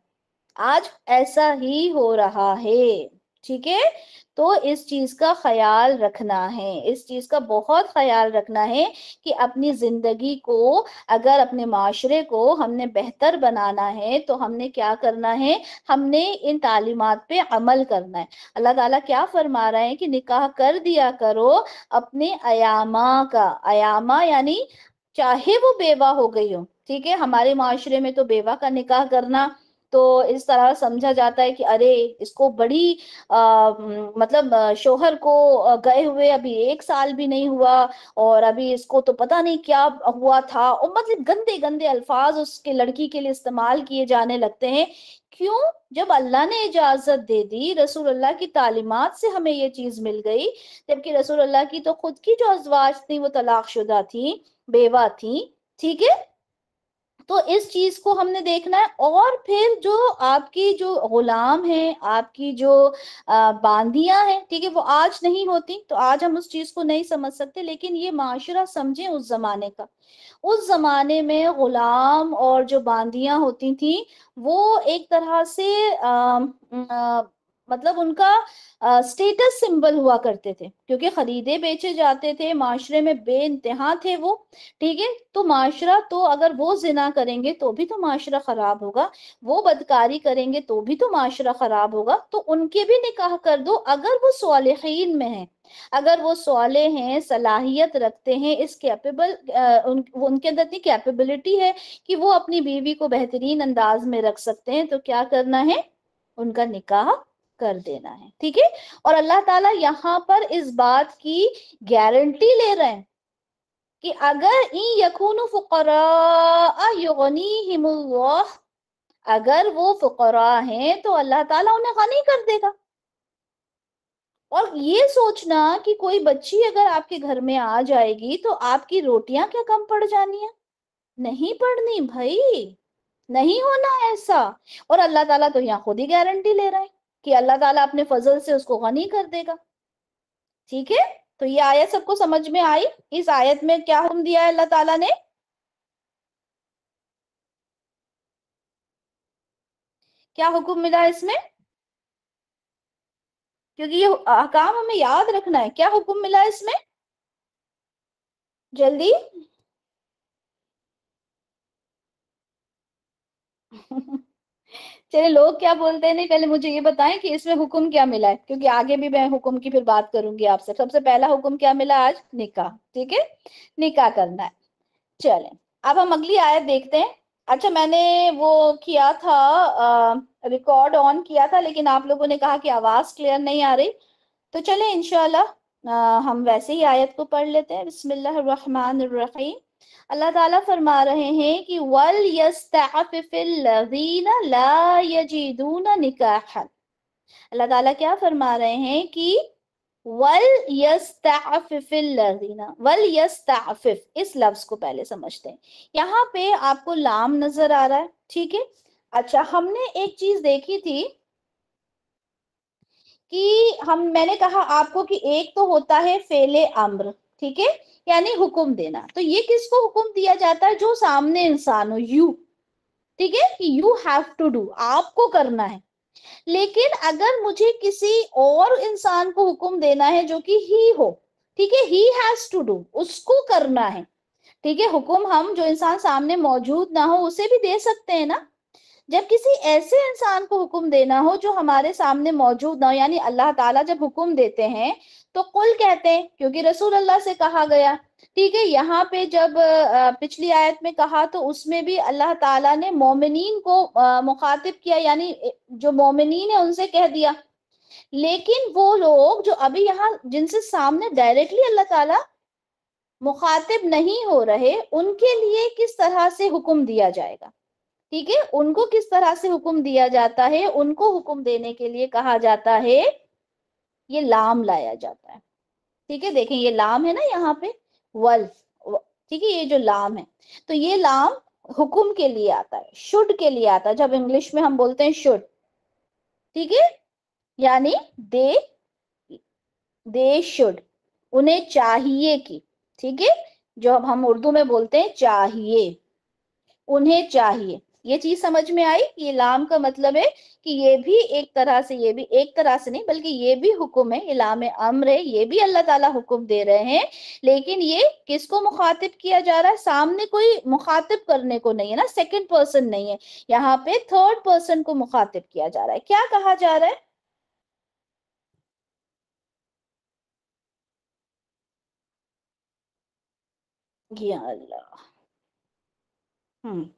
आज ऐसा ही हो रहा है। ठीक है, तो इस चीज का ख्याल रखना है, इस चीज का बहुत ख्याल रखना है कि अपनी जिंदगी को, अगर अपने माशरे को हमने बेहतर बनाना है तो हमने क्या करना है, हमने इन तालीमात पे अमल करना है। अल्लाह ताला क्या फरमा रहे हैं कि निकाह कर दिया करो अपने अयामा का। अयामा यानी चाहे वो बेवा हो गई हो, ठीक है, हमारे माशरे में तो बेवा का निकाह करना तो इस तरह समझा जाता है कि अरे इसको बड़ी मतलब शोहर को गए हुए अभी 1 साल भी नहीं हुआ, और अभी इसको तो पता नहीं क्या हुआ था, और मतलब गंदे गंदे अल्फाज उसके लड़की के लिए इस्तेमाल किए जाने लगते हैं। क्यों, जब अल्लाह ने इजाजत दे दी, रसूलुल्लाह की तालीमात से हमें ये चीज मिल गई, जबकि रसूलुल्लाह की तो खुद की जो अजवाज थी वो तलाकशुदा थी, बेवा थी। ठीक है, तो इस चीज को हमने देखना है। और फिर जो आपकी जो गुलाम है, आपकी जो बांदियां हैं, ठीक है, वो आज नहीं होती तो आज हम उस चीज को नहीं समझ सकते, लेकिन ये माशरा समझे उस जमाने का। उस जमाने में गुलाम और जो बांदियां होती थी वो एक तरह से मतलब उनका स्टेटस सिंबल हुआ करते थे, क्योंकि खरीदे बेचे जाते थे, माशरे में बेइंतहा थे वो। ठीक है, तो माशरा तो अगर वो जिना करेंगे तो भी तो माशरा खराब होगा, वो बदकारी करेंगे तो भी तो माशरा खराब होगा, तो उनके भी निकाह कर दो अगर वो स्वालिहीन में है, अगर वो सौले हैं, सलाहियत रखते हैं, इस कैपेबल उनके अंदर इतनी कैपेबिलिटी है कि वो अपनी बीवी को बेहतरीन अंदाज में रख सकते हैं, तो क्या करना है, उनका निकाह कर देना है। ठीक है, और अल्लाह ताला यहाँ पर इस बात की गारंटी ले रहे हैं कि अगर इन यकूनु फुकरा युगनीहिमुल्लाह, अगर वो फुकरा हैं तो अल्लाह ताला उन्हें गनी कर देगा। और ये सोचना कि कोई बच्ची अगर आपके घर में आ जाएगी तो आपकी रोटियां क्या कम पड़ जानी है, नहीं पड़नी भाई, नहीं होना ऐसा। और अल्लाह ताला तो यहाँ खुद ही गारंटी ले रहा है कि अल्लाह ताला अपने फजल से उसको गनी कर देगा। ठीक है, तो ये आयत सबको समझ में आई। इस आयत में क्या हुक्म दिया है अल्लाह ताला ने, क्या हुक्म मिला इसमें, क्योंकि ये अहकाम हमें याद रखना है, क्या हुक्म मिला इसमें, जल्दी। चलिए लोग क्या बोलते हैं, नहीं पहले मुझे ये बताएं कि इसमें हुक्म क्या मिला है, क्योंकि आगे भी मैं हुक्म की फिर बात करूंगी आपसे। सबसे पहला हुक्म क्या मिला आज, निकाह। ठीक है, निकाह करना है। चलें, अब हम अगली आयत देखते हैं। अच्छा, मैंने वो किया था, रिकॉर्ड ऑन किया था, लेकिन आप लोगों ने कहा कि आवाज क्लियर नहीं आ रही, तो चलें इंशाल्लाह हम वैसे ही आयत को पढ़ लेते हैं। बिस्मिल्लाहिर्रहमानिर्रहीम। अल्लाह ताला फरमा रहे हैं कि वल यस्तअफिफिल्लज़ीना ला यजिदूना निकाहन। अल्लाह ताला क्या फरमा रहे हैं कि वल यस्तअफिफिल्लज़ीना, वल यस्तअफिफ, इस लफ्ज को पहले समझते हैं। यहाँ पे आपको लाम नजर आ रहा है, ठीक है। अच्छा, हमने एक चीज देखी थी कि मैंने कहा आपको कि एक तो होता है फेले अम्र, ठीक है, यानी हुक्म देना। तो ये किसको हुक्म दिया जाता है? जो सामने इंसान हो, यू, ठीक है, कि यू हैव टू डू, आपको करना है। लेकिन अगर मुझे किसी और इंसान को हुक्म देना है जो कि ही हो, ठीक है, ही हैज टू डू, उसको करना है, ठीक है। हुक्म हम जो इंसान सामने मौजूद ना हो उसे भी दे सकते हैं ना। जब किसी ऐसे इंसान को हुक्म देना हो जो हमारे सामने मौजूद ना हो, यानी अल्लाह ताला जब हुक्म देते हैं तो कुल कहते हैं, क्योंकि रसूल अल्लाह से कहा गया, ठीक है। यहाँ पे जब पिछली आयत में कहा तो उसमें भी अल्लाह ताला ने मोमिनीन को मुखातिब किया, यानी जो मोमिनीन है उनसे कह दिया। लेकिन वो लोग जो अभी यहाँ जिनसे सामने डायरेक्टली अल्लाह ताला मुखातिब नहीं हो रहे, उनके लिए किस तरह से हुक्म दिया जाएगा, ठीक है, उनको किस तरह से हुक्म दिया जाता है, उनको हुक्म देने के लिए कहा जाता है, ये लाम लाया जाता है, ठीक है। देखें ये लाम है ना यहाँ पे, वल, ठीक है, ये जो लाम है, तो ये लाम हुक्म के लिए आता है, शुड के लिए आता है। जब इंग्लिश में हम बोलते हैं शुड, ठीक है, यानी दे दे शुड, उन्हें चाहिए कि, ठीक है, जो अब हम उर्दू में बोलते हैं चाहिए, उन्हें चाहिए। ये चीज समझ में आई? ये लाम का मतलब है कि ये भी एक तरह से, ये भी एक तरह से नहीं बल्कि ये भी हुक्म है, ये लाम अम्र है, ये भी अल्लाह ताला हुक्म दे रहे हैं। लेकिन ये किसको मुखातिब किया जा रहा है? सामने कोई मुखातिब करने को नहीं है ना, सेकंड पर्सन नहीं है, यहाँ पे थर्ड पर्सन को मुखातिब किया जा रहा है। क्या कहा जा रहा है? या अल्लाह। हम्म।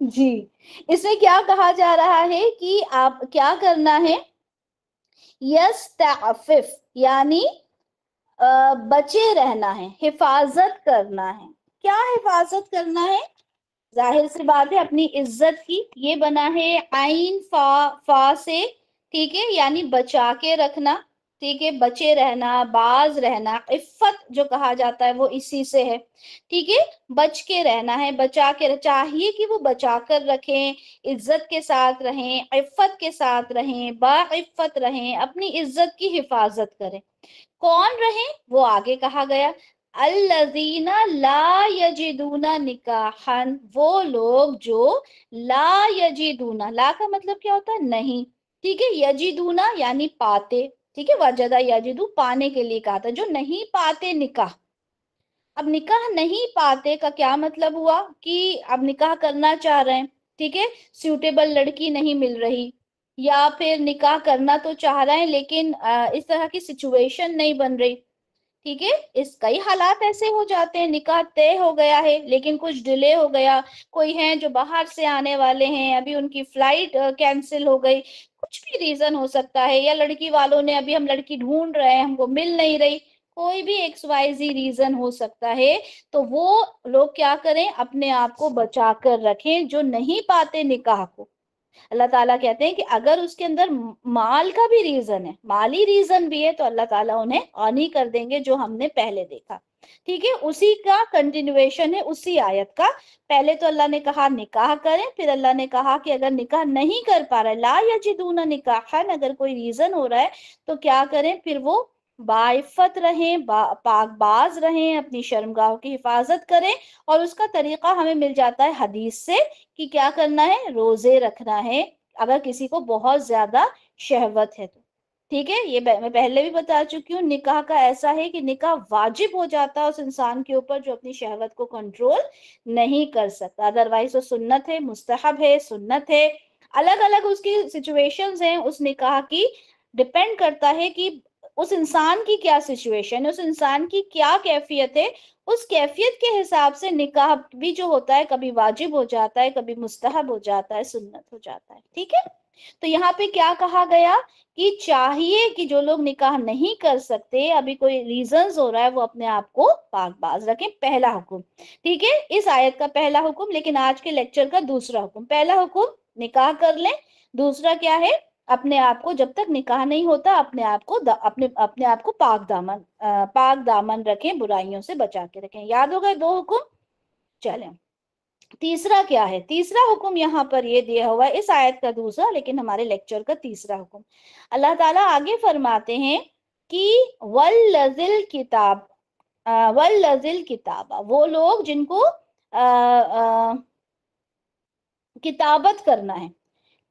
जी, इसमें क्या कहा जा रहा है कि आप क्या करना है? यस्ताफिफ, यानी बचे रहना है, हिफाजत करना है। क्या हिफाजत करना है? जाहिर सी बात है अपनी इज्जत की। ये बना है आइन फा से, ठीक है, यानी बचा के रखना, ठीक है, बचे रहना, बाज रहना, इफ्फत जो कहा जाता है वो इसी से है, ठीक है। बच के रहना है, बचा के, चाहिए कि वो बचा कर रखें, इज्जत के साथ रहें, इफ्फत के साथ रहें, बाइफ्फत रहें, अपनी इज्जत की हिफाजत करें। कौन रहे? वो आगे कहा गया, अल्लजीना ला यजिदूना निकाहन, वो लोग जो ला यजिदूना, ला का मतलब क्या होता है? नहीं, ठीक है, यजिदूना यानी पाते, ठीक है, वजदा यजिदू पाने के लिए कहा था, जो नहीं पाते निकाह। अब निकाह नहीं पाते का क्या मतलब हुआ? कि अब निकाह करना चाह रहे हैं, ठीक है, सूटेबल लड़की नहीं मिल रही, या फिर निकाह करना तो चाह रहे हैं लेकिन इस तरह की सिचुएशन नहीं बन रही, ठीक है। इस कई हालात ऐसे हो जाते हैं, निकाह तय हो गया है लेकिन कुछ डिले हो गया, कोई है जो बाहर से आने वाले हैं, अभी उनकी फ्लाइट कैंसिल हो गई, कुछ भी रीजन हो सकता है, या लड़की वालों ने, अभी हम लड़की ढूंढ रहे हैं हमको मिल नहीं रही, कोई भी एक्स वाई जी रीजन हो सकता है। तो वो लोग क्या करें? अपने आप को बचा कर रखें, जो नहीं पाते निकाह को। अल्लाह ताला कहते हैं कि अगर उसके अंदर माल का भी रीजन है, माली रीजन भी है, तो अल्लाह ताला उन्हें ऑन ही कर देंगे, जो हमने पहले देखा, ठीक है। उसी का कंटिन्यूएशन है उसी आयत का। पहले तो अल्लाह ने कहा निकाह करें, फिर अल्लाह ने कहा कि अगर निकाह नहीं कर पा रहा है, ला यजिदूना निकाहन, अगर कोई रीजन हो रहा है तो क्या करें? फिर वो बाइफत रहें, पाकबाज रहें, अपनी शर्मगाह की हिफाजत करें। और उसका तरीका हमें मिल जाता है हदीस से, कि क्या करना है? रोजे रखना है, अगर किसी को बहुत ज्यादा शहवत है तो, ठीक है। ये मैं पहले भी बता चुकी हूँ, निकाह का ऐसा है कि निकाह वाजिब हो जाता है उस इंसान के ऊपर जो अपनी शहवत को कंट्रोल नहीं कर सकता, अदरवाइज वो सुन्नत है, मुस्तहब है, सुन्नत है। अलग अलग उसकी सिचुएशंस हैं उस निकाह की, डिपेंड करता है कि उस इंसान की क्या सिचुएशन है, उस इंसान की क्या कैफियत है, उस कैफियत के हिसाब से निकाह भी जो होता है कभी वाजिब हो जाता है, कभी मुस्तहब हो जाता है, सुन्नत हो जाता है, ठीक है। तो यहाँ पे क्या कहा गया? कि चाहिए कि जो लोग निकाह नहीं कर सकते, अभी कोई रीजंस हो रहा है, वो अपने आप को पाकबाज रखें, पहला हुक्म, ठीक है, इस आयत का पहला हुक्म। लेकिन आज के लेक्चर का दूसरा हुक्म, पहला हुक्म निकाह कर लें, दूसरा क्या है? अपने आप को, जब तक निकाह नहीं होता, अपने आप को अपने आप को पाक दामन रखें, बुराइयों से बचा के रखें। याद हो गए 2 हुक्म। चलें, तीसरा क्या है? तीसरा हुक्म यहाँ पर ये दिया हुआ है, इस आयत का दूसरा, लेकिन हमारे लेक्चर का तीसरा हुक्म। अल्लाह ताला आगे फरमाते हैं कि वल्लज़िल किताब, वल्लज़िल किताबा, वो लोग जिनको किताबत करना है,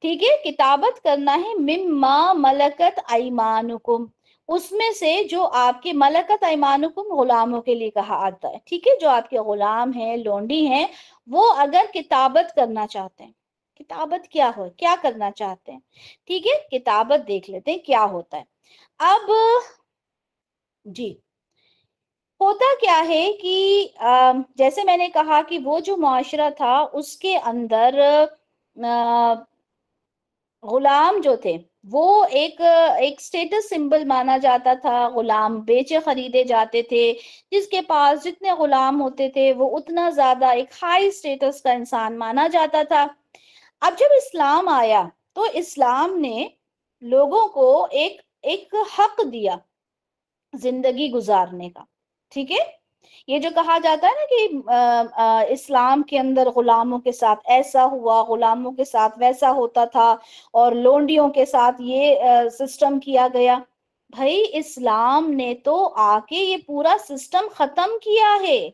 ठीक है, किताबत करना है, मिम्मा मलकत ऐमानुकुम, उसमें से जो आपके, मलकत ऐमानुकुम गुलामों के लिए कहा आता है, ठीक है, जो आपके गुलाम हैं, लोंडी हैं, वो अगर किताबत करना चाहते हैं, किताबत क्या हो, क्या करना चाहते हैं, ठीक है, किताबत देख लेते हैं क्या होता है। अब जी, होता क्या है कि जैसे मैंने कहा कि वो जो मुआशरा था उसके अंदर गुलाम जो थे वो एक स्टेटस सिंबल माना जाता था, गुलाम बेचे खरीदे जाते थे, जिसके पास जितने गुलाम होते थे वो उतना ज्यादा एक हाई स्टेटस का इंसान माना जाता था। अब जब इस्लाम आया तो इस्लाम ने लोगों को एक एक हक दिया जिंदगी गुजारने का, ठीक है। ये जो कहा जाता है ना कि इस्लाम के अंदर गुलामों के साथ ऐसा हुआ, गुलामों के साथ वैसा होता था, और लोंडियों के साथ ये सिस्टम किया गया। भाई इस्लाम ने तो आके ये पूरा सिस्टम खत्म किया है,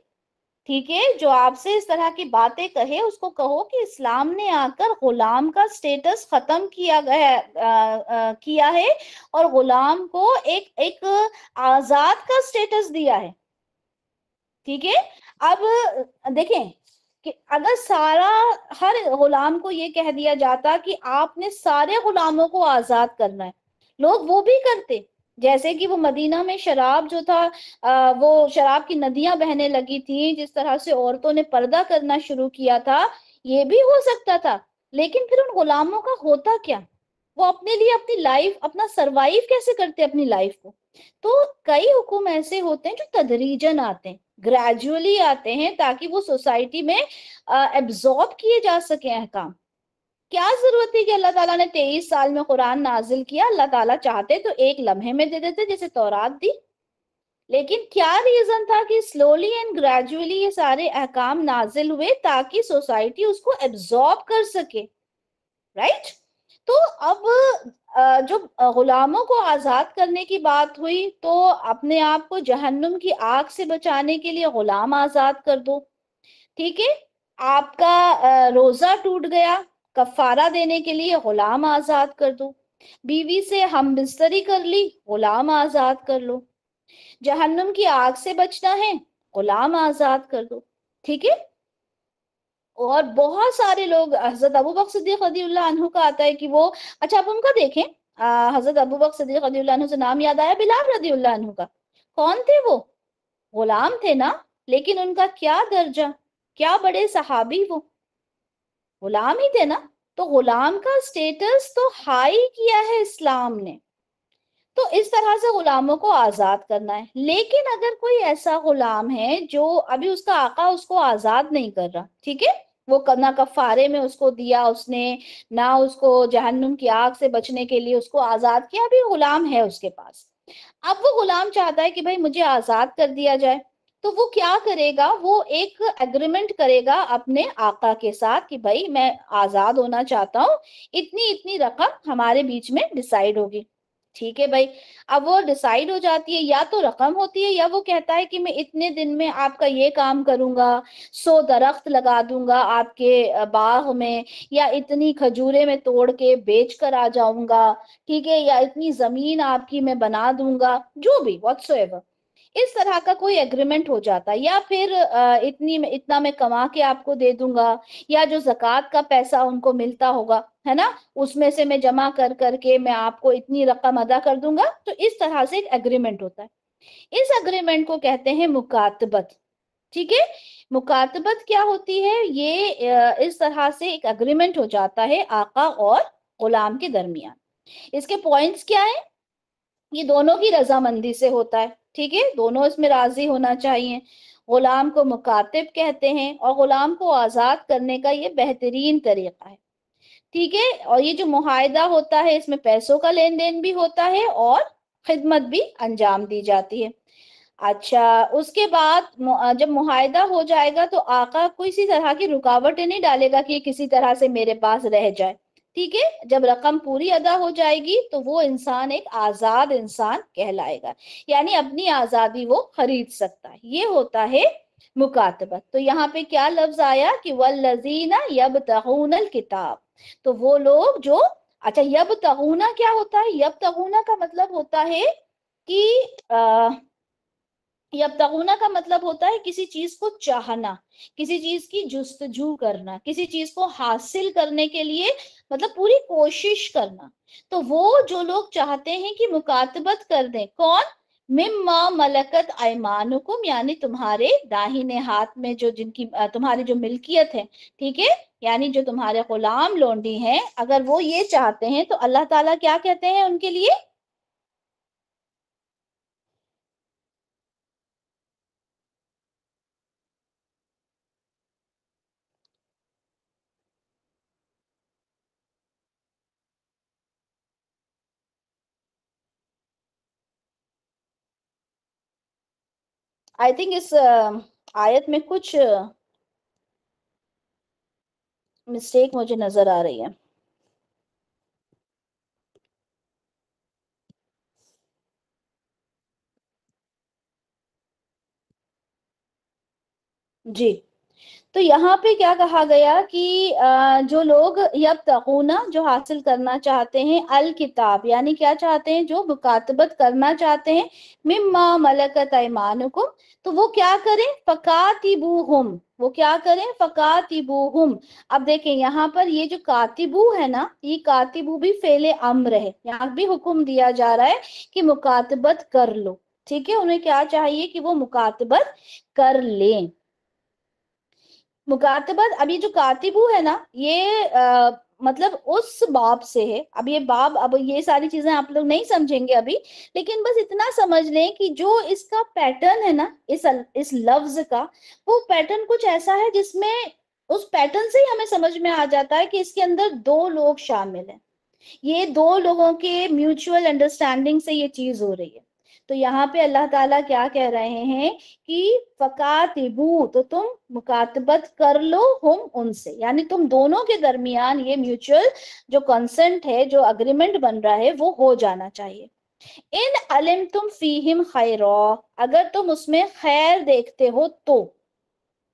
ठीक है। जो आपसे इस तरह की बातें कहे उसको कहो कि इस्लाम ने आकर गुलाम का स्टेटस खत्म किया है और गुलाम को एक एक आजाद का स्टेटस दिया है, ठीक है। अब देखें कि अगर हर गुलाम को ये कह दिया जाता कि आपने सारे गुलामों को आजाद करना है, लोग वो भी करते। जैसे कि वो मदीना में शराब जो था, वो शराब की नदियां बहने लगी थी, जिस तरह से औरतों ने पर्दा करना शुरू किया था, ये भी हो सकता था। लेकिन फिर उन गुलामों का होता क्या? वो अपने लिए अपनी लाइफ, अपना सरवाइव कैसे करते अपनी लाइफ को? तो कई हुक्म ऐसे होते हैं जो तदरीजन आते हैं, ग्रेजुअली आते हैं, ताकि वो सोसाइटी में एब्जॉर्ब किए जा सके अहकाम। क्या जरूरत थी कि अल्लाह ताला ने 23 साल में कुरान नाजिल किया? अल्लाह ताला चाहते तो एक लम्हे में दे देते, जैसे तौरात दी। लेकिन क्या रीजन था कि स्लोली एंड ग्रेजुअली ये सारे अहकाम नाजिल हुए, ताकि सोसाइटी उसको एब्जॉर्ब कर सके, राइट। तो अब जो गुलामों को आजाद करने की बात हुई, तो अपने आप को जहन्नुम की आग से बचाने के लिए गुलाम आजाद कर दो, ठीक है। आपका रोजा टूट गया, कफारा देने के लिए गुलाम आजाद कर दो। बीवी से हम बिस्तरी कर ली, गुलाम आजाद कर लो। जहन्नुम की आग से बचना है, गुलाम आजाद कर दो, ठीक है। और बहुत सारे लोग, हजरत अबू बकर सिद्दीक रदियल्लाहु अन्हु का आता है कि वो, अच्छा आप उनका देखें, हजरत अबू बकर सिद्दीक रदियल्लाहु अन्हु से नाम याद आया, बिलाल रदियल्लाहु अन्हु का। कौन थे वो? गुलाम थे ना, लेकिन उनका क्या दर्जा, क्या बड़े सहाबी वो, गुलाम ही थे ना। तो गुलाम का स्टेटस तो हाई किया है इस्लाम ने। तो इस तरह से गुलामों को आजाद करना है। लेकिन अगर कोई ऐसा गुलाम है जो अभी उसका आका उसको आजाद नहीं कर रहा, ठीक है, वो ना कफारे में उसको दिया उसने, ना उसको जहन्नुम की आग से बचने के लिए उसको आजाद किया, अभी गुलाम है उसके पास। अब वो गुलाम चाहता है कि भाई मुझे आजाद कर दिया जाए, तो वो क्या करेगा? वो एक एग्रीमेंट करेगा अपने आका के साथ कि भाई मैं आजाद होना चाहता हूँ, इतनी इतनी रकम हमारे बीच में डिसाइड होगी, ठीक है भाई। अब वो डिसाइड हो जाती है, या तो रकम होती है, या वो कहता है कि मैं इतने दिन में आपका ये काम करूंगा, 100 दरख्त लगा दूंगा आपके बाग में, या इतनी खजूरें मैं तोड़ के बेच कर आ जाऊंगा, ठीक है, या इतनी जमीन आपकी मैं बना दूंगा, जो भी व्हाटसोएवर, इस तरह का कोई एग्रीमेंट हो जाता है। या फिर इतना मैं कमा के आपको दे दूंगा, या जो ज़कात का पैसा उनको मिलता होगा, है ना, उसमें से मैं जमा कर करके मैं आपको इतनी रकम अदा कर दूंगा। तो इस तरह से एक एग्रीमेंट होता है। इस एग्रीमेंट को कहते हैं मुकातबत, ठीक है। मुकातबत क्या होती है? ये इस तरह से एक एग्रीमेंट हो जाता है आका और गुलाम के दरमियान। इसके पॉइंट्स क्या है? ये दोनों की रजामंदी से होता है, ठीक है, दोनों इसमें राजी होना चाहिए। गुलाम को मुकातिब कहते हैं, और गुलाम को आजाद करने का ये बेहतरीन तरीका है, ठीक है। और ये जो मुआहदा होता है इसमें पैसों का लेन देन भी होता है और खिदमत भी अंजाम दी जाती है। अच्छा, उसके बाद जब मुआहदा हो जाएगा तो आका किसी तरह की रुकावटें नहीं डालेगा कि ये किसी तरह से मेरे पास रह जाए। ठीक है, जब रकम पूरी अदा हो जाएगी तो वो इंसान एक आजाद इंसान कहलाएगा, यानी अपनी आजादी वो खरीद सकता है। ये होता है मुकातबत। तो यहाँ पे क्या लफ्ज आया कि वल्लजीना यबतगूनल किताब, तो वो लोग जो, अच्छा यबतगूना क्या होता है? यबतगूना का मतलब होता है कि यब्तगूना का मतलब होता है किसी चीज को चाहना, किसी चीज की जुस्तजू करना, किसी चीज को हासिल करने के लिए मतलब पूरी कोशिश करना। तो वो जो लोग चाहते हैं कि मुकातबत कर दें, कौन? मिम्मा मलकत ऐमानुकुम, यानी तुम्हारे दाहिने हाथ में जो जिनकी तुम्हारी जो मिल्कियत है, ठीक है, यानी जो तुम्हारे गुलाम लोंडी हैं, अगर वो ये चाहते हैं तो अल्लाह ताला क्या कहते हैं उनके लिए? आई थिंक इस आयत में कुछ मिस्टेक मुझे नजर आ रही है। जी, तो यहाँ पे क्या कहा गया कि जो लोग यब्तगूना, जो हासिल करना चाहते हैं, अल किताब यानी क्या चाहते हैं? जो मुकातबत करना चाहते हैं, मिम्मा मलकत ऐमानुकुम, तो वो क्या करें? फकातिबूहुम, वो क्या करें? फकातिबूहुम। अब देखें यहाँ पर ये जो कातिबू है ना, ये कातिबू भी फेले अम्र है, यहाँ भी हुक्म दिया जा रहा है कि मुकातबत कर लो। ठीक है, उन्हें क्या चाहिए? कि वो मुकातबत कर लें। मुकातबत, अभी जो कातिबू है ना, ये मतलब उस बाब से है। अब ये बाब, अब ये सारी चीजें आप लोग नहीं समझेंगे अभी, लेकिन बस इतना समझ लें कि जो इसका पैटर्न है ना, इस लफ्ज का, वो पैटर्न कुछ ऐसा है जिसमें उस पैटर्न से ही हमें समझ में आ जाता है कि इसके अंदर दो लोग शामिल हैं। ये दो लोगों के म्यूचुअल अंडरस्टैंडिंग से ये चीज हो रही है। तो यहाँ पे अल्लाह ताला क्या कह रहे हैं कि फकातिबू, तो तुम मुकातबत कर लो हम उनसे, यानी तुम दोनों के दरमियान ये म्यूचुअल जो कंसेंट है, जो अग्रीमेंट बन रहा है, वो हो जाना चाहिए। इन अलिम तुम फीहिम खैरा, अगर तुम उसमें खैर देखते हो तो।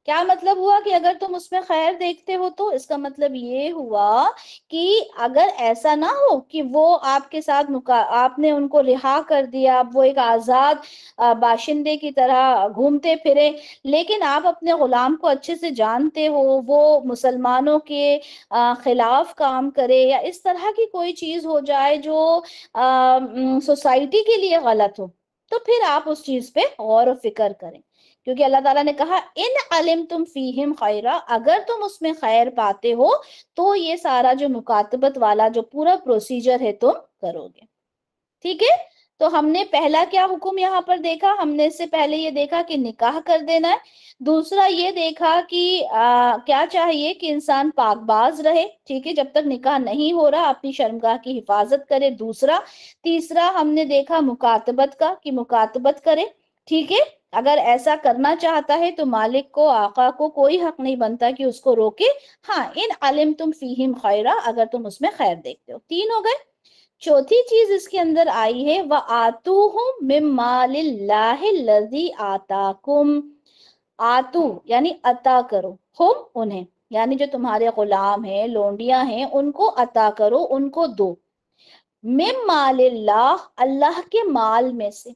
क्या मतलब हुआ कि अगर तुम उसमें खैर देखते हो तो? इसका मतलब ये हुआ कि अगर ऐसा ना हो कि वो आपके साथ आपने उनको रिहा कर दिया, अब वो एक आजाद बाशिंदे की तरह घूमते फिरे, लेकिन आप अपने गुलाम को अच्छे से जानते हो, वो मुसलमानों के खिलाफ काम करे, या इस तरह की कोई चीज हो जाए जो सोसाइटी के लिए गलत हो, तो फिर आप उस चीज पे गौर व फिक्र करें। क्योंकि अल्लाह ताला ने कहा इन अलिम तुम फीहिम खैरा, अगर तुम उसमें खैर पाते हो तो ये सारा जो मुकातबत वाला जो पूरा प्रोसीजर है तुम करोगे। ठीक है, तो हमने पहला क्या हुक्म यहाँ पर देखा? हमने इससे पहले ये देखा कि निकाह कर देना है। दूसरा ये देखा कि क्या चाहिए? कि इंसान पाकबाज रहे, ठीक है, जब तक निकाह नहीं हो रहा अपनी शर्मगाह की हिफाजत करे। दूसरा, तीसरा हमने देखा मुकातबत का, कि मुकातबत करे। ठीक है, अगर ऐसा करना चाहता है तो मालिक को, आका को कोई हक नहीं बनता कि उसको रोके। हाँ, इन अलिम तुम फीहिम खैरा, अगर तुम उसमें खैर देखते हो। तीन हो गए। चौथी चीज इसके अंदर आई है, व आतूहुम मिम्मालिल्लाहिल्लज़ी आताकुम। आतू यानी अता करो, हुम उन्हें, यानी जो तुम्हारे गुलाम हैं, लोंडियां हैं, उनको अता करो, उनको दो। मिम्मालिल्लाह, अल्लाह के माल में से।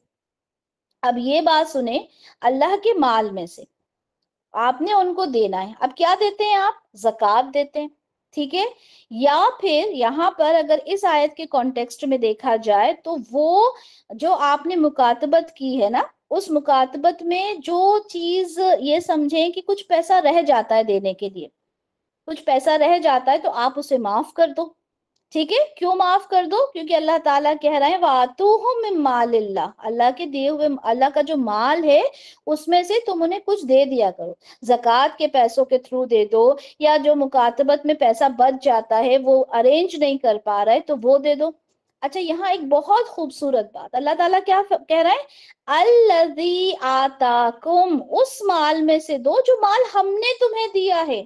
अब ये बात सुने, अल्लाह के माल में से आपने उनको देना है। अब क्या देते हैं आप? ज़कात देते हैं। ठीक है, या फिर यहाँ पर अगर इस आयत के कॉन्टेक्स्ट में देखा जाए तो वो जो आपने मुकातबत की है ना, उस मुकातबत में जो चीज ये समझें कि कुछ पैसा रह जाता है देने के लिए, कुछ पैसा रह जाता है, तो आप उसे माफ कर दो। ठीक है, क्यों माफ कर दो? क्योंकि अल्लाह ताला कह रहे हैं वातूहुम मिन मालिल्लाह, अल्लाह के दिए हुए, अल्लाह का जो माल है उसमें से तुम उन्हें कुछ दे दिया करो। ज़कात के पैसों के थ्रू दे दो, या जो मुकातबत में पैसा बच जाता है वो अरेंज नहीं कर पा रहा है तो वो दे दो। अच्छा, यहाँ एक बहुत खूबसूरत बात अल्लाह ताला क्या कह रहा है, अल्लज़ी आताकुम, उस माल में से दो जो माल हमने तुम्हें दिया है।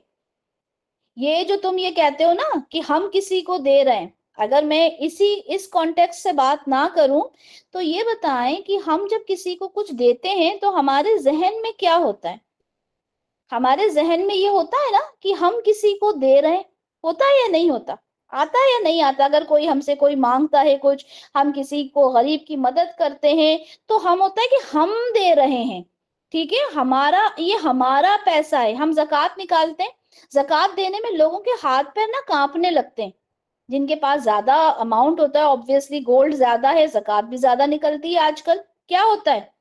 ये जो तुम ये कहते हो ना कि हम किसी को दे रहे हैं, अगर मैं इस कॉन्टेक्स्ट से बात ना करूं तो ये बताएं कि हम जब किसी को कुछ देते हैं तो हमारे जहन में क्या होता है? हमारे जहन में ये होता है ना कि हम किसी को दे रहे हैं, होता है या नहीं होता? आता है या नहीं आता? अगर कोई हमसे कोई मांगता है कुछ, हम किसी को गरीब की मदद करते हैं तो हम होता है कि हम दे रहे हैं, ठीक है, हमारा ये हमारा पैसा है। हम जकात निकालते हैं, जकात देने में लोगों के हाथ पैर ना कांपने लगते हैं। जिनके पास ज्यादा अमाउंट होता है, ऑब्वियसली गोल्ड ज्यादा है, जकात भी ज्यादा निकलती है आजकल, क्या होता है,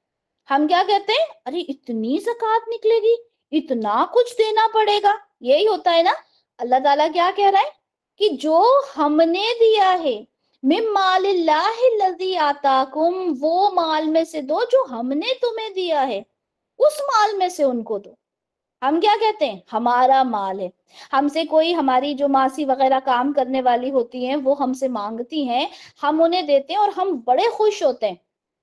हम क्या कहते हैं, अरे इतनी ज़कात निकलेगी, इतना कुछ देना पड़ेगा, यही होता है ना। अल्लाह ताला क्या कह रहा है कि जो हमने दिया है, मिम मालिल्लाहि लज़ी आताकुम, वो माल में से दो जो हमने तुम्हें दिया है, उस माल में से उनको दो। हम क्या कहते हैं, हमारा माल है। हमसे कोई, हमारी जो मासी वगैरह काम करने वाली होती हैं वो हमसे मांगती हैं, हम उन्हें देते हैं और हम बड़े खुश होते हैं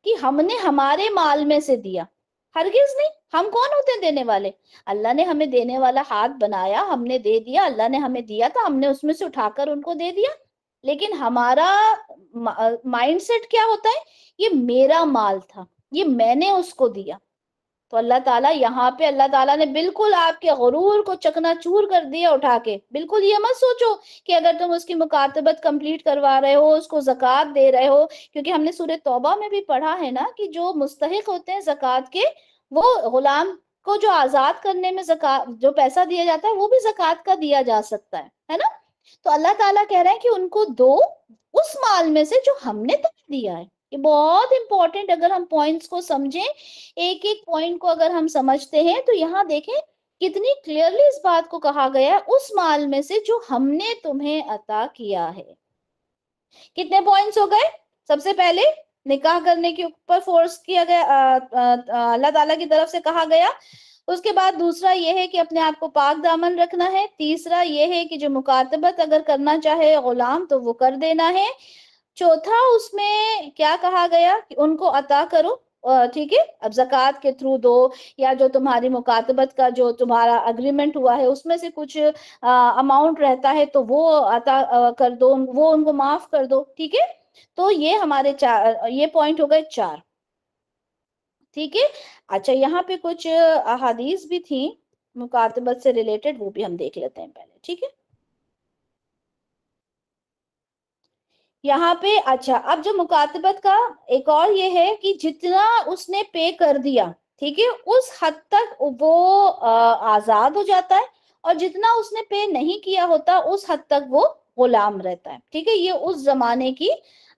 कि हमने हमारे माल में से दिया। हरगिज नहीं, हम कौन होते हैं देने वाले? अल्लाह ने हमें देने वाला हाथ बनाया, हमने दे दिया, अल्लाह ने हमें दिया था, हमने उसमें से उठाकर उनको दे दिया। लेकिन हमारा माइंडसेट क्या होता है, ये मेरा माल था, ये मैंने उसको दिया। तो अल्लाह ताला यहाँ पे, अल्लाह ताला ने बिल्कुल आपके गुरूर को चकनाचूर कर दिया उठा के। बिल्कुल ये मत सोचो कि अगर तुम उसकी मुकातबत कंप्लीट करवा रहे हो, उसको ज़कात दे रहे हो, क्योंकि हमने सूरह तौबा में भी पढ़ा है ना कि जो मुस्तहिक होते हैं ज़कात के, वो गुलाम को जो आजाद करने में ज़कात जो पैसा दिया जाता है वो भी ज़कात का दिया जा सकता है ना। तो अल्लाह ताला कह रहा है कि उनको दो उस माल में से जो हमने तुम्हें दिया है। ये बहुत इंपॉर्टेंट, अगर हम पॉइंट्स को समझें, एक एक पॉइंट को अगर हम समझते हैं तो यहाँ देखें कितनी क्लियरली इस बात को कहा गया है, उस माल में से जो हमने तुम्हें अता किया है। कितने पॉइंट्स हो गए? सबसे पहले निकाह करने के ऊपर फोर्स किया गया, अल्लाह ताला की तरफ से कहा गया। उसके बाद दूसरा ये है कि अपने आप को पाक दामन रखना है। तीसरा ये है कि जो मुकातबत अगर करना चाहे गुलाम तो वो कर देना है। चौथा उसमें क्या कहा गया कि उनको अता करो, ठीक है, अब जक़ात के थ्रू दो, या जो तुम्हारी मुकातबत का जो तुम्हारा अग्रीमेंट हुआ है उसमें से कुछ अमाउंट रहता है तो वो अता कर दो, वो उनको माफ कर दो, ठीक है। तो ये हमारे चार, ये पॉइंट हो गए चार, ठीक है। अच्छा, यहाँ पे कुछ अहादीस भी थी मुकातबत से रिलेटेड, वो भी हम देख लेते हैं पहले, ठीक है। यहाँ पे अच्छा, अब जो मुकातबत का एक और ये है कि जितना उसने पे कर दिया, ठीक है, उस हद तक वो आजाद हो जाता है, और जितना उसने पे नहीं किया होता उस हद तक वो गुलाम रहता है, ठीक है। ये उस जमाने की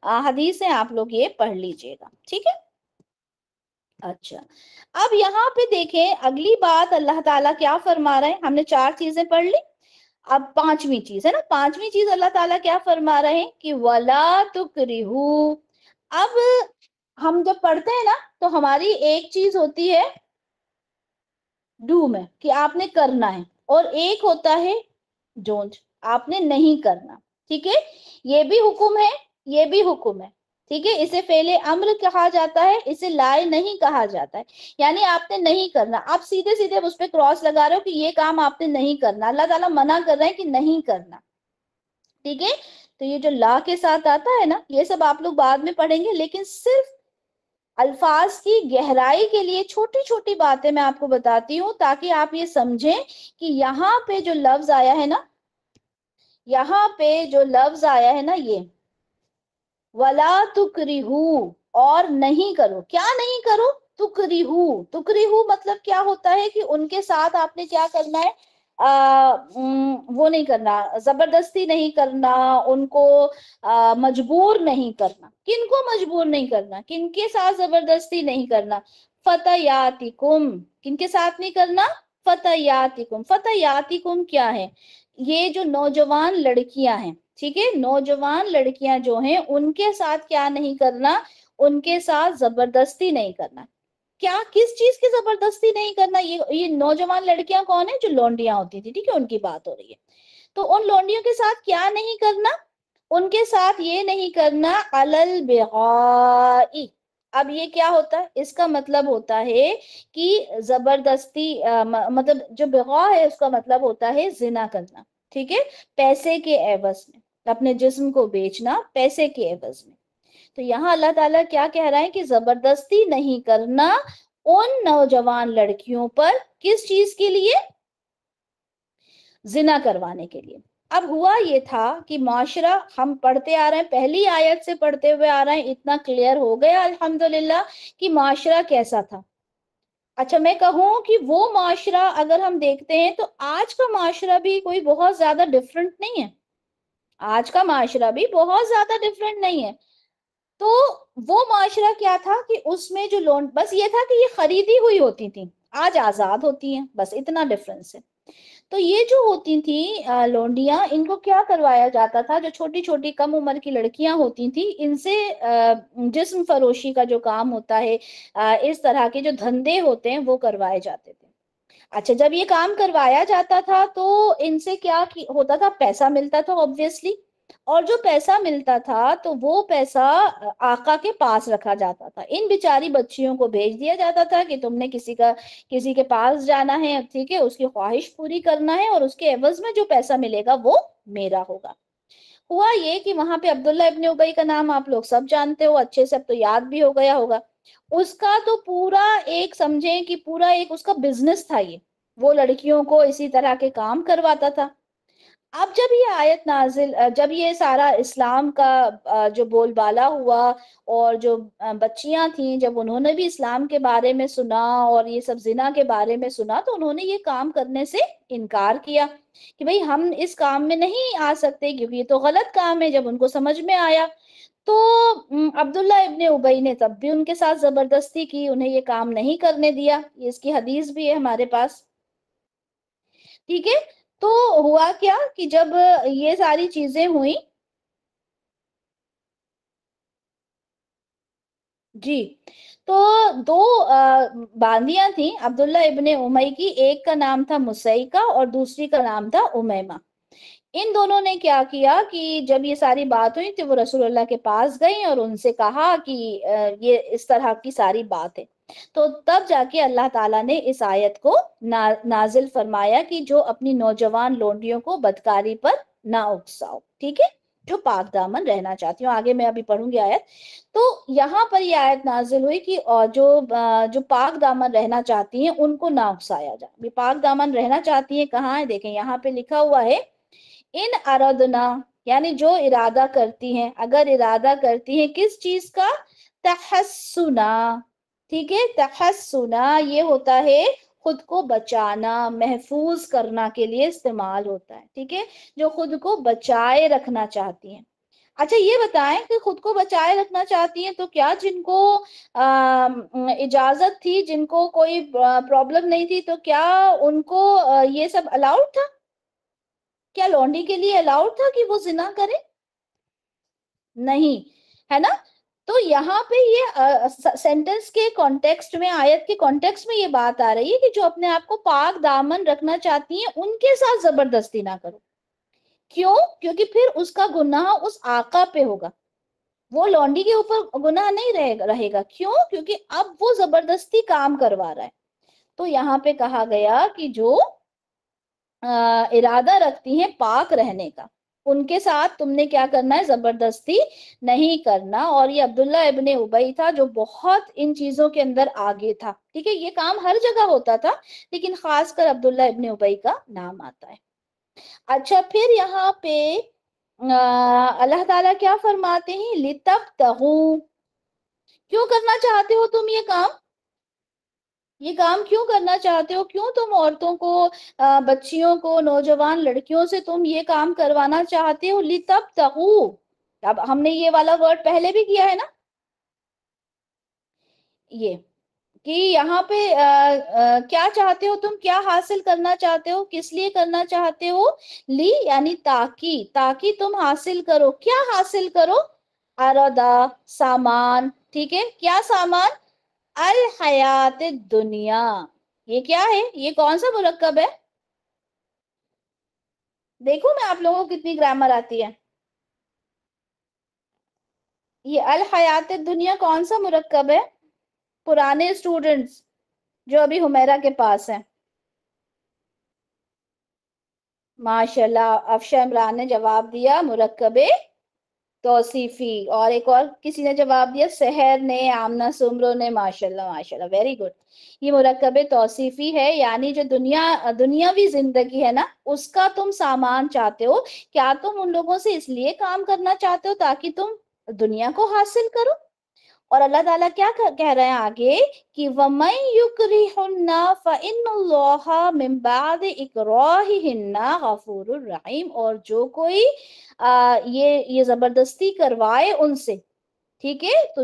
हदीस है, आप लोग ये पढ़ लीजिएगा, ठीक है। अच्छा, अब यहाँ पे देखें अगली बात अल्लाह ताला क्या फरमा रहे हैं। हमने चार चीजें पढ़ ली, अब पांचवी चीज है ना, पांचवी चीज अल्लाह ताला क्या फरमा रहे हैं कि वला तुकरिहू। अब हम जब पढ़ते हैं ना तो हमारी एक चीज होती है डू में कि आपने करना है, और एक होता है डोंट, आपने नहीं करना, ठीक है। ये भी हुक्म है, ये भी हुक्म है, ठीक है। इसे फेले अम्र कहा जाता है, इसे लाए नहीं कहा जाता है। यानी आपने नहीं करना, आप सीधे सीधे उस पर क्रॉस लगा रहे हो कि ये काम आपने नहीं करना, अल्लाह ताला मना कर रहे हैं कि नहीं करना, ठीक है। तो ये जो ला के साथ आता है ना, ये सब आप लोग बाद में पढ़ेंगे, लेकिन सिर्फ अल्फाज की गहराई के लिए छोटी छोटी बातें मैं आपको बताती हूँ ताकि आप ये समझें कि यहाँ पे जो लफ्ज आया है ना, यहाँ पे जो लफ्ज आया है ना, ये वला तुकरिहू, और नहीं करो, क्या नहीं करो, तुकरिहू। तुकरिहू मतलब क्या होता है कि उनके साथ आपने क्या करना है, वो नहीं करना, जबरदस्ती नहीं करना, उनको मजबूर नहीं करना। किनको मजबूर नहीं करना, किनके साथ जबरदस्ती नहीं करना, फतयातिकुम, किनके साथ नहीं करना, फतयातिकुम। फतयातिकुम क्या है, یہ جو نوجوان لڑکیاں ہیں، ٹھیک ہے، نوجوان لڑکیاں جو ہیں ان کے ساتھ کیا نہیں کرنا، ان کے ساتھ زبردستی نہیں کرنا۔ کیا کس چیز کی زبردستی نہیں کرنا؟ یہ نوجوان لڑکیاں کون ہیں؟ جو لونڈیاں ہوتی تھی، ٹھیک ہے، ان کی بات ہو رہی ہے۔ تو ان لونڈیوں کے ساتھ کیا نہیں کرنا؟ ان کے ساتھ یہ نہیں کرنا علل بغائی۔ اب یہ کیا ہوتا ہے؟ اس کا مطلب ہوتا ہے کہ زبردستی مطلب جو بغا ہے اس کا مطلب ہوتا ہے زنا کرنا، ٹھیک ہے، پیسے کے عوض میں، اپنے جسم کو بیچنا پیسے کے عوض میں۔ تو یہاں اللہ تعالیٰ کیا کہہ رہا ہے کہ زبردستی نہیں کرنا ان نوجوان لڑکیوں پر، کس چیز کے لیے؟ زنا کروانے کے لیے۔ اب ہوا یہ تھا کہ معاشرہ، ہم پڑھتے آ رہے ہیں، پہلی آیت سے پڑھتے ہوئے آ رہے ہیں، اتنا کلیئر ہو گیا الحمدللہ کہ معاشرہ کیسا تھا۔ اچھا میں کہوں کہ وہ معاشرہ اگر ہم دیکھتے ہیں تو آج کا معاشرہ بھی کوئی بہت زیادہ ڈیفرنٹ نہیں ہے، آج کا معاشرہ بھی بہت زیادہ ڈیفرنٹ نہیں ہے۔ تو وہ معاشرہ کیا تھا کہ اس میں جو لون، بس یہ تھا کہ یہ خریدی ہوئی ہوتی تھی، آج آزاد ہوتی ہیں، بس اتنا ڈفرنس ہے۔ تو یہ جو ہوتی تھی لونڈیاں، ان کو کیا کروایا جاتا تھا؟ جو چھوٹی چھوٹی کم عمر کی لڑکیاں ہوتی تھیں، ان سے جسم فروشی کا جو کام ہوتا ہے، اس طرح کے جو دھندے ہوتے ہیں وہ کروائے جاتے تھے۔ اچھا جب یہ کام کروایا جاتا تھا تو ان سے کیا ہوتا تھا؟ پیسہ ملتا تھا obviously، اور جو پیسہ ملتا تھا تو وہ پیسہ آقا کے پاس رکھا جاتا تھا، ان بیچاری بچیوں کو بھیج دیا جاتا تھا کہ تم نے کسی کے پاس جانا ہے، ٹھیک ہے، اس کی خواہش پوری کرنا ہے، اور اس کے عوض میں جو پیسہ ملے گا وہ میرا ہوگا۔ ہوا یہ کہ وہاں پہ عبداللہ ابن ابی کا نام آپ لوگ سب جانتے ہو اچھے سے، اب تو یاد بھی ہو گیا ہوگا۔ اس کا تو پورا ایک سمجھیں کہ پورا ایک اس کا بزنس تھا، یہ وہ لڑکیوں کو اسی طرح کے کام کرواتا تھا۔ اب جب یہ آیت نازل، جب یہ سارا اسلام کا جو بول بالا ہوا، اور جو بچیاں تھیں جب انہوں نے بھی اسلام کے بارے میں سنا اور یہ سب زنا کے بارے میں سنا، تو انہوں نے یہ کام کرنے سے انکار کیا کہ بھئی ہم اس کام میں نہیں آ سکتے کیونکہ یہ تو غلط کام ہے۔ جب ان کو سمجھ میں آیا تو عبداللہ ابن ابی نے تب بھی ان کے ساتھ زبردستی کی، انہیں یہ کام نہیں کرنے دیا، یہ اس کی حدیث بھی ہے ہمارے پاس، ٹھیک ہے۔ تو ہوا کیا کہ جب یہ ساری چیزیں ہوئیں، جی، تو دو باندیاں تھیں عبداللہ ابن امی کی، ایک کا نام تھا مسیکہ اور دوسری کا نام تھا امیمہ۔ ان دونوں نے کیا کیا کہ جب یہ ساری بات ہوئی تو وہ رسول اللہ کے پاس گئیں اور ان سے کہا کہ یہ اس طرح کی ساری بات ہے۔ تو تب جا کے اللہ تعالیٰ نے اس آیت کو نازل فرمایا کہ جو اپنی نوجوان لونڈیوں کو بدکاری پر نہ اکساؤ، ٹھیک ہے، جو پاک دامن رہنا چاہتی ہوں۔ آگے میں ابھی پڑھوں گی آیت۔ تو یہاں پر یہ آیت نازل ہوئی کہ جو پاک دامن رہنا چاہتی ہیں ان کو نہ اکسایا جائے۔ پاک دامن رہنا چاہتی ہیں کہاں ہے؟ دیکھیں یہاں پہ لکھا ہوا ہے ان اردنا، یعنی جو ارادہ کرتی ہیں، اگر ارادہ کرتی ہیں کس چیز کا؟ تحسنا، ٹھیک ہے، تحسنا یہ ہوتا ہے خود کو بچانا، محفوظ کرنا کے لیے استعمال ہوتا ہے، ٹھیک ہے، جو خود کو بچائے رکھنا چاہتی ہیں۔ اچھا یہ بتائیں کہ خود کو بچائے رکھنا چاہتی ہیں تو کیا جن کو اجازت تھی، جن کو کوئی پرابلم نہیں تھی، تو کیا ان کو یہ سب الاؤڈ تھا؟ کیا لونڈی کے لیے الاؤڈ تھا کہ وہ زنا کرے؟ نہیں، ہے نا؟ تو یہاں پہ یہ سینٹنس کے کانٹیکسٹ میں، آیت کے کانٹیکسٹ میں یہ بات آ رہی ہے کہ جو اپنے آپ کو پاک دامن رکھنا چاہتی ہیں ان کے ساتھ زبردستی نہ کرو۔ کیوں؟ کیونکہ پھر اس کا گناہ اس آقا پہ ہوگا، وہ لونڈی کے اوپر گناہ نہیں رہے گا۔ کیوں؟ کیونکہ اب وہ زبردستی کام کروا رہا ہے۔ تو یہاں پہ کہا گیا کہ جو ارادہ رکھتی ہیں پاک رہنے کا، ان کے ساتھ تم نے کیا کرنا ہے؟ زبردستی نہیں کرنا۔ اور یہ عبداللہ ابن ابی تھا جو بہت ان چیزوں کے اندر آگے تھا، ٹھیک ہے، یہ کام ہر جگہ ہوتا تھا لیکن خاص کر عبداللہ ابن ابی کا نام آتا ہے۔ اچھا پھر یہاں پہ اللہ تعالیٰ کیا فرماتے ہیں؟ لِتَبْتَغُوا، کیوں کرنا چاہتے ہو تم یہ کام؟ یہ کام کیوں کرنا چاہتے ہو؟ کیوں تم عورتوں کو، بچیوں کو، نوجوان لڑکیوں سے تم یہ کام کروانا چاہتے ہو؟ لِتَبْتَغُوا، اب ہم نے یہ والا ورڈ پہلے بھی کیا ہے نا، یہ کہ यहाँ पे क्या चाहते हो तुम, क्या हासिल करना चाहते हो, किस लिए करना चाहते हो, ली यानी ताकि, ताकि तुम हासिल करो, क्या हासिल करो, अरदा सामान, ठीक है, क्या सामान, अल हयात दुनिया। ये क्या है, ये कौन सा मुरक्कब है, देखो मैं आप लोगों को कितनी ग्रामर आती है। ये अल हयात दुनिया कौन सा मुरक्कब है, पुराने स्टूडेंट्स जो अभी हुमैरा के पास है। माशाल्लाह, अफशा इमरान ने जवाब दिया मुरक्कबे तौसीफी, और एक और किसी ने जवाब दिया, सहर ने, आमना सुमरो ने, माशाल्लाह माशाल्लाह, वेरी गुड। ये मुरक्कबे तौसीफी है, यानी जो दुनियावी जिंदगी है ना, उसका तुम सामान चाहते हो, क्या तुम उन लोगों से इसलिए काम करना चाहते हो ताकि तुम दुनिया को हासिल करो। और अल्लाह ताला क्या कह रहे हैं आगे कि वमन युक्रिहुन्ना फइन्नल्लाहा मिन बाद इकराहिहिन्ना गफूरुर रहीम, और जो कोई ये जबरदस्ती करवाए उनसे, ठीक है, तो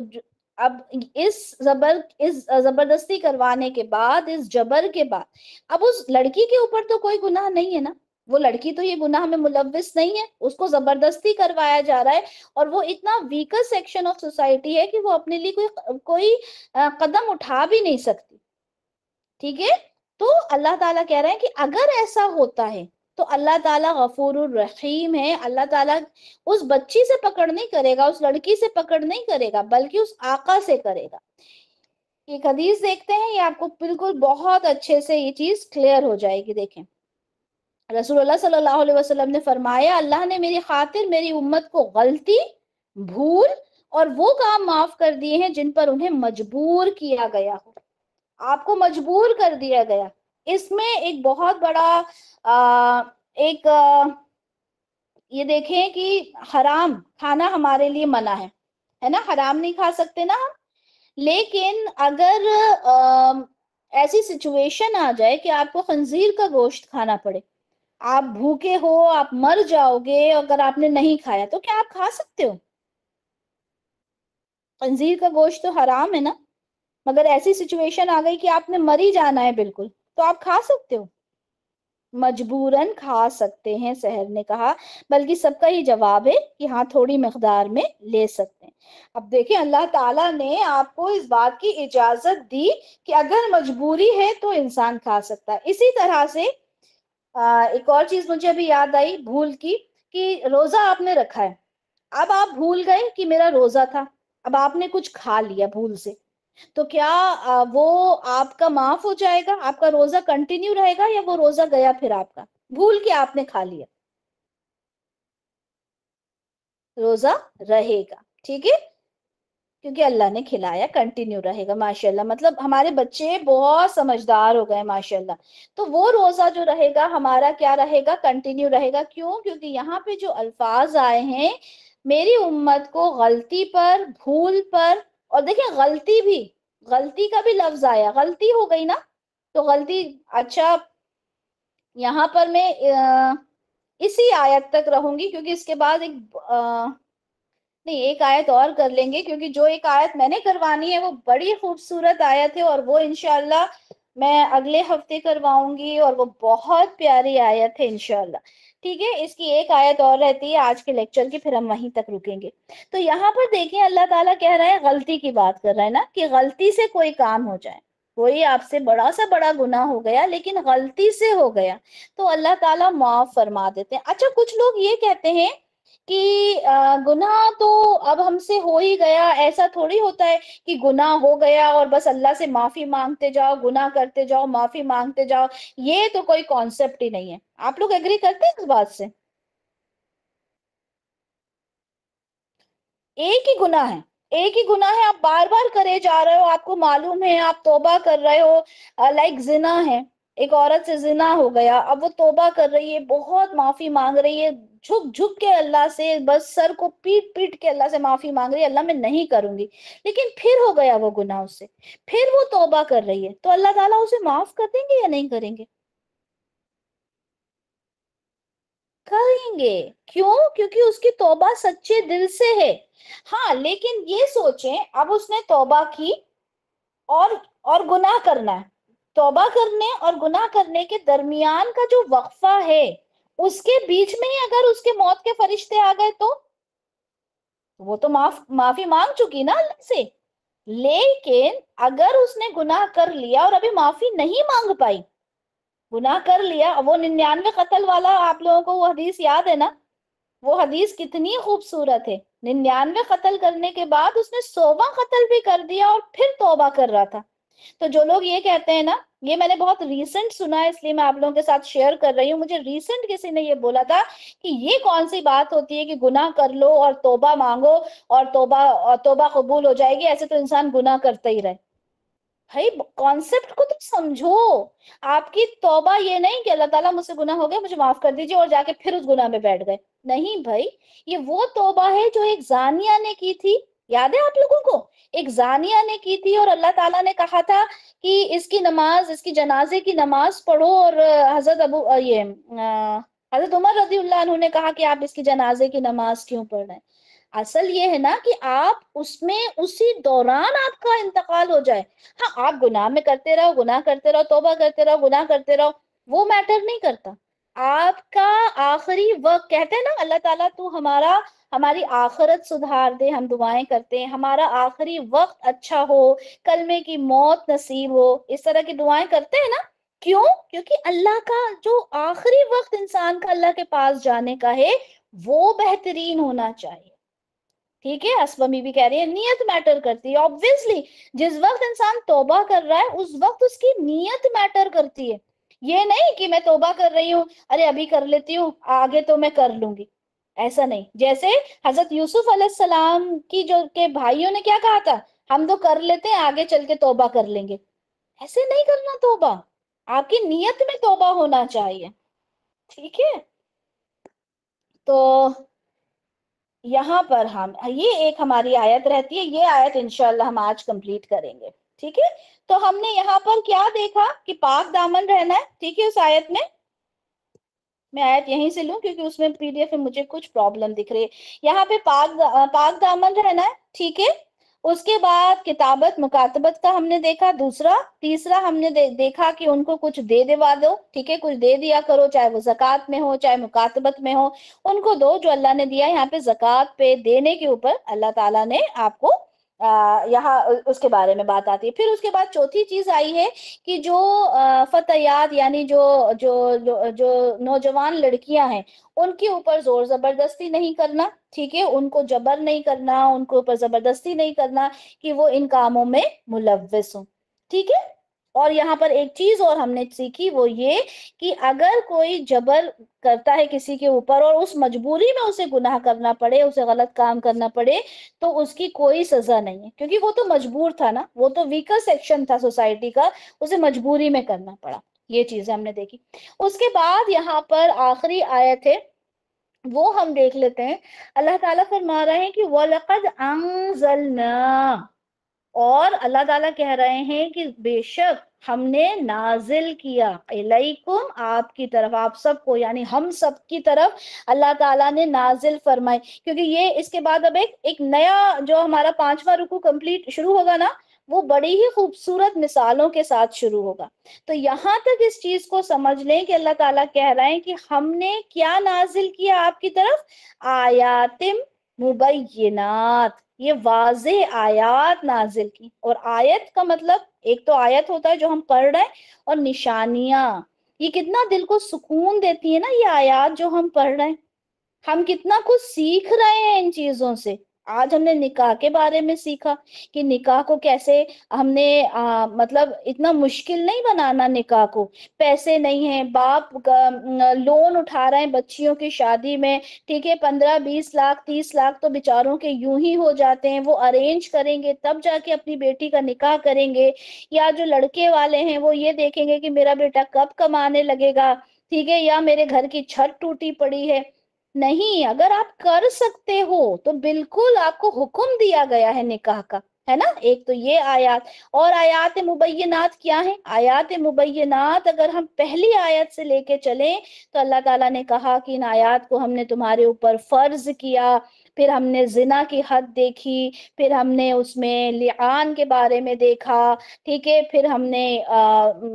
अब इस जबरदस्ती करवाने के बाद, इस जबर के बाद, अब उस लड़की के ऊपर तो कोई गुनाह नहीं है ना, वो लड़की तो ये गुनाह में मुलव्विस नहीं है, उसको जबरदस्ती करवाया जा रहा है, और वो इतना वीकर सेक्शन ऑफ सोसाइटी है कि वो अपने लिए कोई कदम उठा भी नहीं सकती, ठीक है। तो अल्लाह ताला कह रहे हैं कि अगर ऐसा होता है तो अल्लाह ताला गफूरुर रहीम है, अल्लाह ताला उस बच्ची से पकड़ नहीं करेगा, उस लड़की से पकड़ नहीं करेगा, बल्कि उस आका से करेगा। एक हदीस देखते हैं, ये आपको बिल्कुल बहुत अच्छे से ये चीज क्लियर हो जाएगी। देखें, रसूलुल्लाह सल्लल्लाहु अलैहि वसल्लम ने फरमाया, अल्लाह ने मेरी खातिर मेरी उम्मत को गलती, भूल और वो काम माफ कर दिए हैं जिन पर उन्हें मजबूर किया गया हो। आपको मजबूर कर दिया गया, इसमें एक बहुत बड़ा एक ये देखें कि हराम खाना हमारे लिए मना है ना, हराम नहीं खा सकते ना हम। लेकिन अगर ऐसी सिचुएशन आ जाए कि आपको खंजीर का गोश्त खाना पड़े, आप भूखे हो, आप मर जाओगे अगर आपने नहीं खाया, तो क्या आप खा सकते हो, खंजीर का गोश्त तो हराम है ना। मगर ऐसी सिचुएशन आ गई कि आपने मर ही जाना है बिल्कुल, तो आप खा सकते हो, मजबूरन खा सकते हैं, सहर ने कहा। बल्कि सबका ही जवाब है कि हाँ, थोड़ी मकदार में ले सकते हैं। अब देखें, अल्लाह ताला ने आपको इस बात की इजाजत दी कि अगर मजबूरी है तो इंसान खा सकता है। इसी तरह से एक और चीज मुझे अभी याद आई भूल की, कि रोजा आपने रखा है, अब आप भूल गए कि मेरा रोजा था, अब आपने कुछ खा लिया भूल से, तो क्या वो आपका माफ हो जाएगा, आपका रोजा कंटिन्यू रहेगा, या वो रोजा गया फिर आपका, भूल के आपने खा लिया, रोजा रहेगा, ठीक है, क्योंकि अल्लाह ने खिलाया, कंटिन्यू रहेगा। माशाल्लाह, मतलब हमारे बच्चे बहुत समझदार हो गए माशाल्लाह। तो वो रोजा जो रहेगा हमारा क्या रहेगा, कंटिन्यू रहेगा। क्यों, क्योंकि यहाँ पे जो अल्फाज आए हैं, मेरी उम्मत को गलती पर, भूल पर, और देखिए गलती भी, गलती का भी लफ्ज आया, गलती हो गई ना, तो गलती, अच्छा यहाँ पर मैं इसी आयत तक रहूंगी, क्योंकि इसके बाद नहीं, एक आयत और कर लेंगे, क्योंकि जो एक आयत मैंने करवानी है वो बड़ी खूबसूरत आयत है, और वो इंशाल्लाह मैं अगले हफ्ते करवाऊंगी, और वो बहुत प्यारी आयत है इंशाल्लाह। ठीक है, इसकी एक आयत और रहती है आज के लेक्चर की, फिर हम वहीं तक रुकेंगे। तो यहाँ पर देखिए, अल्लाह ताला कह रहा है, गलती की बात कर रहा है ना, कि गलती से कोई काम हो जाए, कोई आपसे बड़ा सा बड़ा गुनाह हो गया लेकिन गलती से हो गया, तो अल्लाह ताला माफ फरमा देते हैं। अच्छा, कुछ लोग ये कहते हैं कि गुनाह तो अब हमसे हो ही गया, ऐसा थोड़ी होता है कि गुनाह हो गया और बस अल्लाह से माफी मांगते जाओ, गुनाह करते जाओ, माफी मांगते जाओ, ये तो कोई कॉन्सेप्ट ही नहीं है। आप लोग एग्री करते हैं इस बात से, एक ही गुनाह है, एक ही गुनाह है, आप बार बार करे जा रहे हो, आपको मालूम है, आप तौबा कर रहे हो, लाइक जिना है, एक औरत से जिना हो गया, अब वो तौबा कर रही है, बहुत माफी मांग रही है, झुक झुक के अल्लाह से, बस सर को पीट पीट के अल्लाह से माफी मांग रही है, अल्लाह मैं नहीं करूंगी, लेकिन फिर हो गया वो गुनाह उससे, फिर वो तौबा कर रही है, तो अल्लाह ताला उसे माफ कर देंगे या नहीं करेंगे, करेंगे। क्यों, क्योंकि उसकी तौबा सच्चे दिल से है। हाँ, लेकिन ये सोचें, अब उसने तौबा की, اور گناہ کرنا ہے. توبہ کرنے اور گناہ کرنے کے درمیان کا جو وقفہ ہے اس کے بیچ میں ہی اگر اس کے موت کے فرشتے آ گئے تو وہ تو معافی مانگ چکی نا اللہ سے. لیکن اگر اس نے گناہ کر لیا اور ابھی معافی نہیں مانگ پائی، گناہ کر لیا، وہ 99 قتل والا آپ لوگوں کو وہ حدیث یاد ہے نا؟ وہ حدیث کتنی خوبصورت ہے. 99 قتل کرنے کے بعد اس نے 100واں قتل بھی کر دیا اور پھر توبہ کر رہا تھا. تو جو لوگ یہ کہتے ہیں نا، یہ میں نے بہت ریسنٹ سنا ہے اس لیے میں آپ لوگوں کے ساتھ شیئر کر رہی ہوں. مجھے ریسنٹ کسی نے یہ بولا تھا کہ یہ کون سی بات ہوتی ہے کہ گناہ کر لو اور توبہ مانگو اور توبہ قبول ہو جائے گی، ایسے تو انسان گناہ کرتا ہی رہے. بھائی کانسیپٹ کو تو سمجھو. آپ کی توبہ یہ نہیں کہ اللہ تعالیٰ مجھ سے گناہ ہو گیا مجھے معاف کر دیجیے اور جا کے پھر اس گناہ میں بیٹھ گئے. نہیں بھائی، یہ وہ توبہ ہے جو ایک زانیہ نے کی تھی. یاد ہے آپ لوگوں کو؟ ایک زانیہ نے کی تھی اور اللہ تعالیٰ نے کہا تھا کہ اس کی نماز، اس کی جنازے کی نماز پڑھو. اور حضرت عمر رضی اللہ عنہ نے کہا کہ آپ اس کی جنازے کی نماز کیوں پڑھ رہے ہیں؟ اصل یہ ہے نا کہ آپ اس میں اسی دوران آپ کا انتقال ہو جائے. ہاں آپ گناہ میں کرتے رہو، گناہ کرتے رہو، توبہ کرتے رہو، گناہ کرتے رہو، وہ میٹر نہیں کرتا. آپ کا آخری وقت، کہتے ہیں نا اللہ تعالیٰ تو ہماری آخرت سدھار دے، ہم دعائیں کرتے ہیں ہمارا آخری وقت اچھا ہو، کلمے کی موت نصیب ہو، اس طرح کی دعائیں کرتے ہیں نا. کیوں؟ کیونکہ اللہ کا جو آخری وقت انسان کا اللہ کے پاس جانے کا ہے وہ بہترین ہونا چاہیے. ٹھیک ہے؟ اسومی بھی کہہ رہی ہے نیت میٹر کرتی ہے. obviously جس وقت انسان توبہ کر رہا ہے اس وقت اس کی نیت میٹر کرتی ہے. یہ نہیں کہ میں توبہ کر رہی ہوں، ارے ابھی کر لیتی ہوں آگے تو میں کر لوں گی. ایسا نہیں. جیسے حضرت یوسف علیہ السلام کی جو کہ بھائیوں نے کیا کہا تھا، ہم تو کر لیتے ہیں آگے چل کے توبہ کر لیں گے. ایسے نہیں کرنا توبہ، آپ کی نیت میں توبہ ہونا چاہیے. ٹھیک ہے؟ تو یہاں پر یہ ایک ہماری آیت رہتی ہے، یہ آیت انشاءاللہ ہم آج کمپلیٹ کریں گے. ٹھیک ہے؟ تو ہم نے یہاں پر کیا دیکھا کہ پاک دامن رہنا ہے. ٹھیک ہے؟ اس آیت میں آیت یہیں سے لوں کیونکہ اس میں پی ڈی ایف میں مجھے کچھ پرابلم دکھ رہی ہے. یہاں پہ پاک دامن رہنا ہے. ٹھیک ہے؟ اس کے بعد کتابت مکاتبت کا ہم نے دیکھا. تیسرا ہم نے دیکھا کہ ان کو کچھ دے دوا دو. ٹھیک ہے؟ کچھ دے دیا کرو، چاہے وہ زکوٰۃ میں ہو چاہے مکاتبت میں ہو، ان کو دو جو اللہ نے دیا. یہاں پہ زکوٰۃ پہ دینے کے اوپر اللہ تعالیٰ نے آپ کو یہاں اس کے بارے میں بات آتی ہے. پھر اس کے بعد چوتھی چیز آئی ہے کہ جو فتیات یعنی جو نوجوان لڑکیاں ہیں ان کے اوپر زور زبردستی نہیں کرنا. ٹھیک ہے؟ ان کو جبر نہیں کرنا، ان کے اوپر زبردستی نہیں کرنا کہ وہ ان کاموں میں ملوث ہوں. ٹھیک ہے؟ اور یہاں پر ایک چیز اور ہم نے سیکھی، وہ یہ کہ اگر کوئی جبر کرتا ہے کسی کے اوپر اور اس مجبوری میں اسے گناہ کرنا پڑے، اسے غلط کام کرنا پڑے، تو اس کی کوئی سزا نہیں ہے کیونکہ وہ تو مجبور تھا نا، وہ تو ویکر سیکشن تھا سوسائٹی کا، اسے مجبوری میں کرنا پڑا. یہ چیزیں ہم نے دیکھی. اس کے بعد یہاں پر آخری آیت ہے وہ ہم دیکھ لیتے ہیں. اللہ تعالیٰ فرما رہے ہیں کہ وَلَقَدْ أَنزَلْنَا، اور اللہ تعالیٰ کہہ رہے ہیں کہ بے شک ہم نے نازل کیا الیکم، آپ کی طرف، آپ سب کو یعنی ہم سب کی طرف اللہ تعالیٰ نے نازل فرمائی. کیونکہ یہ اس کے بعد اب ایک نیا جو ہمارا 5واں رکوع کمپلیٹ شروع ہوگا نا، وہ بڑی ہی خوبصورت مثالوں کے ساتھ شروع ہوگا. تو یہاں تک اس چیز کو سمجھ لیں کہ اللہ تعالیٰ کہہ رہے ہیں کہ ہم نے کیا نازل کیا آپ کی طرف، آیات مبینات، یہ واضح آیات نازل کی. اور آیت کا مطلب ایک تو آیت ہوتا ہے جو ہم پڑھ رہے ہیں، اور نشانیاں. یہ کتنا دل کو سکون دیتی ہے نا یہ آیات جو ہم پڑھ رہے ہیں. ہم کتنا کچھ سیکھ رہے ہیں ان چیزوں سے. آج ہم نے نکاح کے بارے میں سیکھا کہ نکاح کو کیسے ہم نے مطلب اتنا مشکل نہیں بنانا نکاح کو. پیسے نہیں ہیں، باپ لون اٹھا رہے ہیں بچیوں کی شادی میں. ٹھیک ہے؟ 15-20 لاکھ 30 لاکھ تو بیچاروں کے یوں ہی ہو جاتے ہیں. وہ ارینج کریں گے تب جا کے اپنی بیٹی کا نکاح کریں گے. یا جو لڑکے والے ہیں وہ یہ دیکھیں گے کہ میرا بیٹا کب کمانے لگے گا. ٹھیک ہے؟ یا میرے گھر کی چھت ٹوٹی پڑی ہے. نہیں، اگر آپ کر سکتے ہو تو بالکل آپ کو حکم دیا گیا ہے نکاح کا، ہے نا. ایک تو یہ آیات. اور آیات مبینات کیا ہیں؟ آیات مبینات اگر ہم پہلی آیت سے لے کے چلیں تو اللہ تعالیٰ نے کہا کہ ان آیات کو ہم نے تمہارے اوپر فرض کیا. پھر ہم نے زنا کی حد دیکھی، پھر ہم نے اس میں لعان کے بارے میں دیکھا، ٹھیک ہے، پھر ہم نے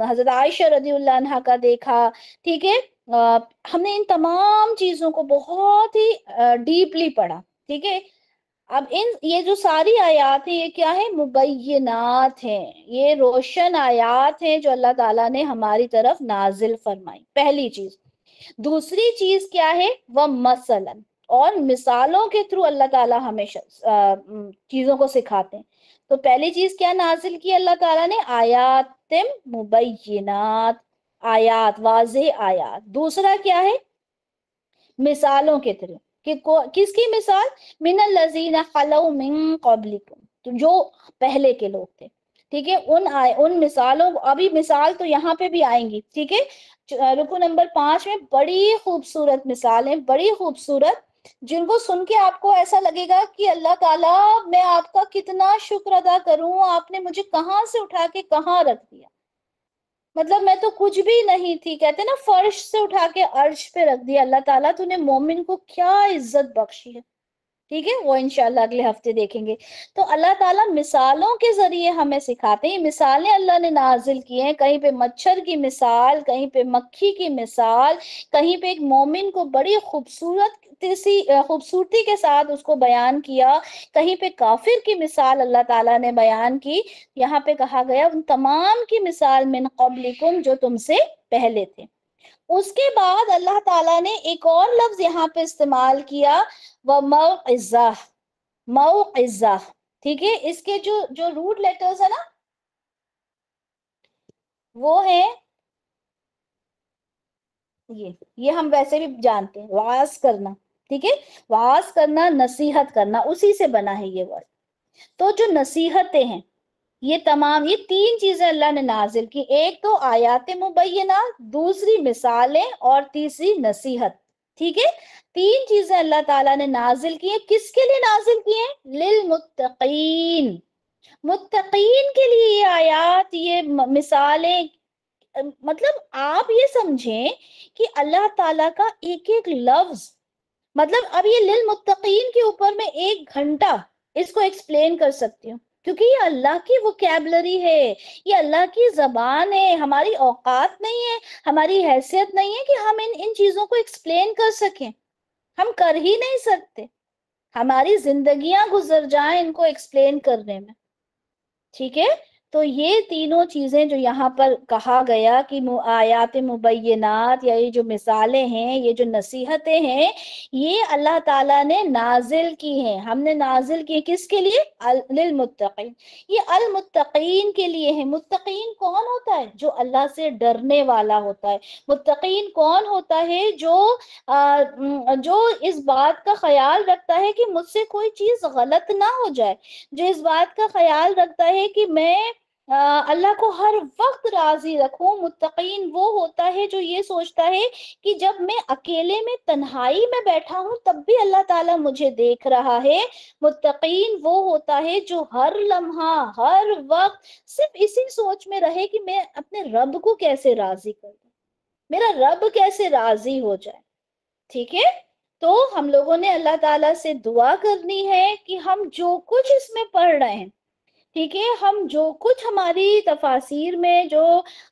حضرت عائشہ رضی اللہ عنہا کا دیکھا، ٹھیک ہے، ہم نے ان تمام چیزوں کو بہت ہی ڈیپلی پڑھا، ٹھیک ہے۔ اب یہ جو ساری آیات ہیں یہ کیا ہے؟ مبینات ہیں، یہ روشن آیات ہیں جو اللہ تعالیٰ نے ہماری طرف نازل فرمائی، پہلی چیز۔ دوسری چیز کیا ہے؟ وہ مثلاً، اور مثالوں کے تھرو اللہ تعالیٰ ہمیشہ چیزوں کو سکھاتے ہیں۔ تو پہلی چیز کیا نازل کی اللہ تعالیٰ نے؟ آیات مبینات، آیات، واضح آیات۔ دوسرا کیا ہے؟ مثالوں کے تھرو، کہ کس کی مثال؟ من الذین خلو من قبلکم، تو جو پہلے کے لوگ تھے، ٹھیک ہے، ان مثالوں، ابھی مثال تو یہاں پہ بھی آئیں گی، ٹھیک ہے۔ رکو نمبر 5 میں بڑی خوبصورت مثالیں، بڑی خوبصورت، جن کو سن کے آپ کو ایسا لگے گا کہ اللہ تعالیٰ میں آپ کا کتنا شکر ادا کروں، آپ نے مجھے کہاں سے اٹھا کے کہاں رکھ دیا، مطلب میں تو کچھ بھی نہیں تھی، کہتے نا فرش سے اٹھا کے عرش پہ رکھ دیا اللہ تعالیٰ، تو نے مومن کو کیا عزت بخشی ہے، ٹھیک ہے، وہ انشاءاللہ اگلے ہفتے دیکھیں گے۔ تو اللہ تعالیٰ مثالوں کے ذریعے ہمیں سکھاتے ہیں، مثالیں اللہ نے نازل کی ہیں، کہیں پہ مچھر کی مثال، کہیں پہ مکھی کی مثال، کہیں پہ ایک مومن کو بڑی خوبصورتی کے ساتھ اس کو بیان کیا، کہیں پہ کافر کی مثال اللہ تعالیٰ نے بیان کی، یہاں پہ کہا گیا ان تمام کی مثال من قبلکم، جو تم سے پہلے تھے۔ اس کے بعد اللہ تعالیٰ نے ایک اور لفظ یہاں پہ استعمال کیا، وَمَوْعِظَةٌ، موعظہ، ٹھیک ہے، اس کے جو روٹ لیٹرز ہے نا، وہ ہیں یہ ہم ویسے بھی جانتے ہیں، واعظ کرنا، ٹھیک ہے، واعظ کرنا، نصیحت کرنا، اسی سے بنا ہے یہ ورڈ۔ تو جو نصیحتیں ہیں، یہ تمام، یہ تین چیزیں اللہ نے نازل کی، ایک تو آیات مبینات، دوسری مثالیں، اور تیسری نصیحت، ٹھیک ہے، تین چیزیں اللہ تعالیٰ نے نازل کی ہیں۔ کس کے لیے نازل کی ہیں؟ للمتقین، متقین کے لیے یہ آیات، یہ مثالیں، مطلب آپ یہ سمجھیں کہ اللہ تعالیٰ کا ایک ایک لفظ، مطلب اب یہ للمتقین کے اوپر میں 1 گھنٹہ اس کو ایکسپلین کر سکتی ہوں، کیونکہ یہ اللہ کی وکیبلری ہے، یہ اللہ کی زبان ہے، ہماری اوقات نہیں ہے، ہماری حیثیت نہیں ہے کہ ہم ان چیزوں کو ایکسپلین کر سکیں، ہم کر ہی نہیں سکتے، ہماری زندگیاں گزر جائیں ان کو ایکسپلین کرنے میں، ٹھیک ہے۔ تو یہ تینوں چیزیں جو یہاں پر کہا گیا کہ آیات مبینات، یا یہ جو مثالیں ہیں، یہ جو نصیحتیں ہیں، یہ اللہ تعالیٰ نے نازل کی ہیں، ہم نے نازل کی، کس کے لیے؟ للمتقین، یہ المتقین کے لیے ہے۔ متقین کون ہوتا ہے؟ جو اللہ سے ڈرنے والا ہوتا ہے۔ متقین کون ہوتا ہے؟ جو اس بات کا خیال رکھتا ہے کہ مجھ سے کوئی چیز غلط نہ ہو جائے، جو اس بات کا خیال رکھتا ہے کہ میں اللہ کو ہر وقت راضی رکھوں۔ متقین وہ ہوتا ہے جو یہ سوچتا ہے کہ جب میں اکیلے میں تنہائی میں بیٹھا ہوں تب بھی اللہ تعالیٰ مجھے دیکھ رہا ہے۔ متقین وہ ہوتا ہے جو ہر لمحہ، ہر وقت صرف اسی سوچ میں رہے کہ میں اپنے رب کو کیسے راضی کر دوں، میرا رب کیسے راضی ہو جائے، ٹھیک ہے۔ تو ہم لوگوں نے اللہ تعالیٰ سے دعا کرنی ہے کہ ہم جو کچھ اس میں پڑھ رہے ہیں، ٹھیک ہے، ہم جو کچھ ہماری تفاسیر میں جو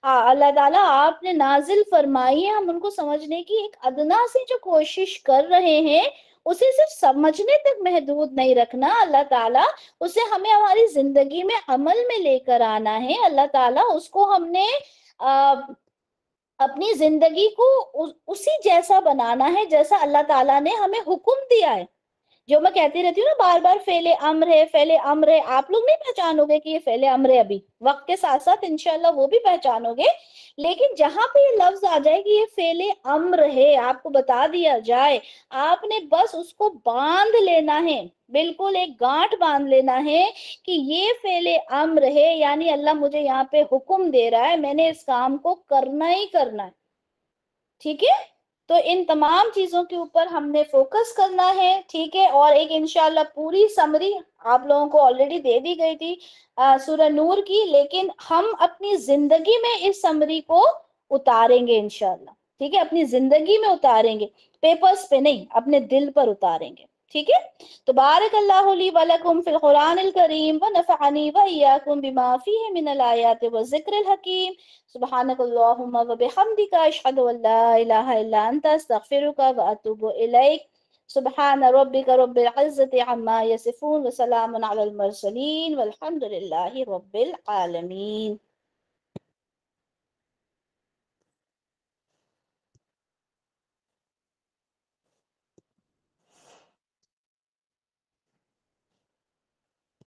اللہ تعالیٰ آپ نے نازل فرمائی ہے، ہم ان کو سمجھنے کی ایک ادنا سی جو کوشش کر رہے ہیں، اسے صرف سمجھنے تک محدود نہیں رکھنا، اللہ تعالیٰ اسے ہمیں ہماری زندگی میں عمل میں لے کر آنا ہے۔ اللہ تعالیٰ اس کو ہم نے اپنی زندگی کو اسی جیسا بنانا ہے جیسا اللہ تعالیٰ نے ہمیں حکم دیا ہے۔ جو میں کہتی رہتی ہوں نا بار بار، فعل امر ہے، فعل امر ہے، آپ لوگ نہیں پہچانو گے کہ یہ فعل امر ہے، ابھی وقت کے ساتھ ساتھ انشاءاللہ وہ بھی پہچانو گے، لیکن جہاں پہ یہ لفظ آ جائے کہ یہ فعل امر ہے، آپ کو بتا دیا جائے، آپ نے بس اس کو باندھ لینا ہے، بالکل ایک گانٹھ باندھ لینا ہے کہ یہ فعل امر ہے، یعنی اللہ مجھے یہاں پہ حکم دے رہا ہے، میں نے اس کام کو کرنا ہی کرنا ہے، ٹھیک ہے۔ تو ان تمام چیزوں کے اوپر ہم نے فوکس کرنا ہے، ٹھیک ہے۔ اور ایک انشاءاللہ پوری سمری آپ لوگوں کو آلریڈی دے دی گئی تھی سورہ نور کی، لیکن ہم اپنی زندگی میں اس سمری کو اتاریں گے انشاءاللہ، ٹھیک ہے، اپنی زندگی میں اتاریں گے، پیپرز پہ نہیں، اپنے دل پر اتاریں گے، ٹھیک ہے؟ تو بارک اللہ لی ولکم فی القرآن الکریم ونفعنی وإیاکم بما فیہ من الآیات والذکر الحکیم سبحانک اللہم وبحمدک اشہد ان لا الہ الا انت استغفرک واتوب الیک سبحان ربک رب العزت عما یصفون وسلام علی المرسلین والحمد للہ رب العالمین.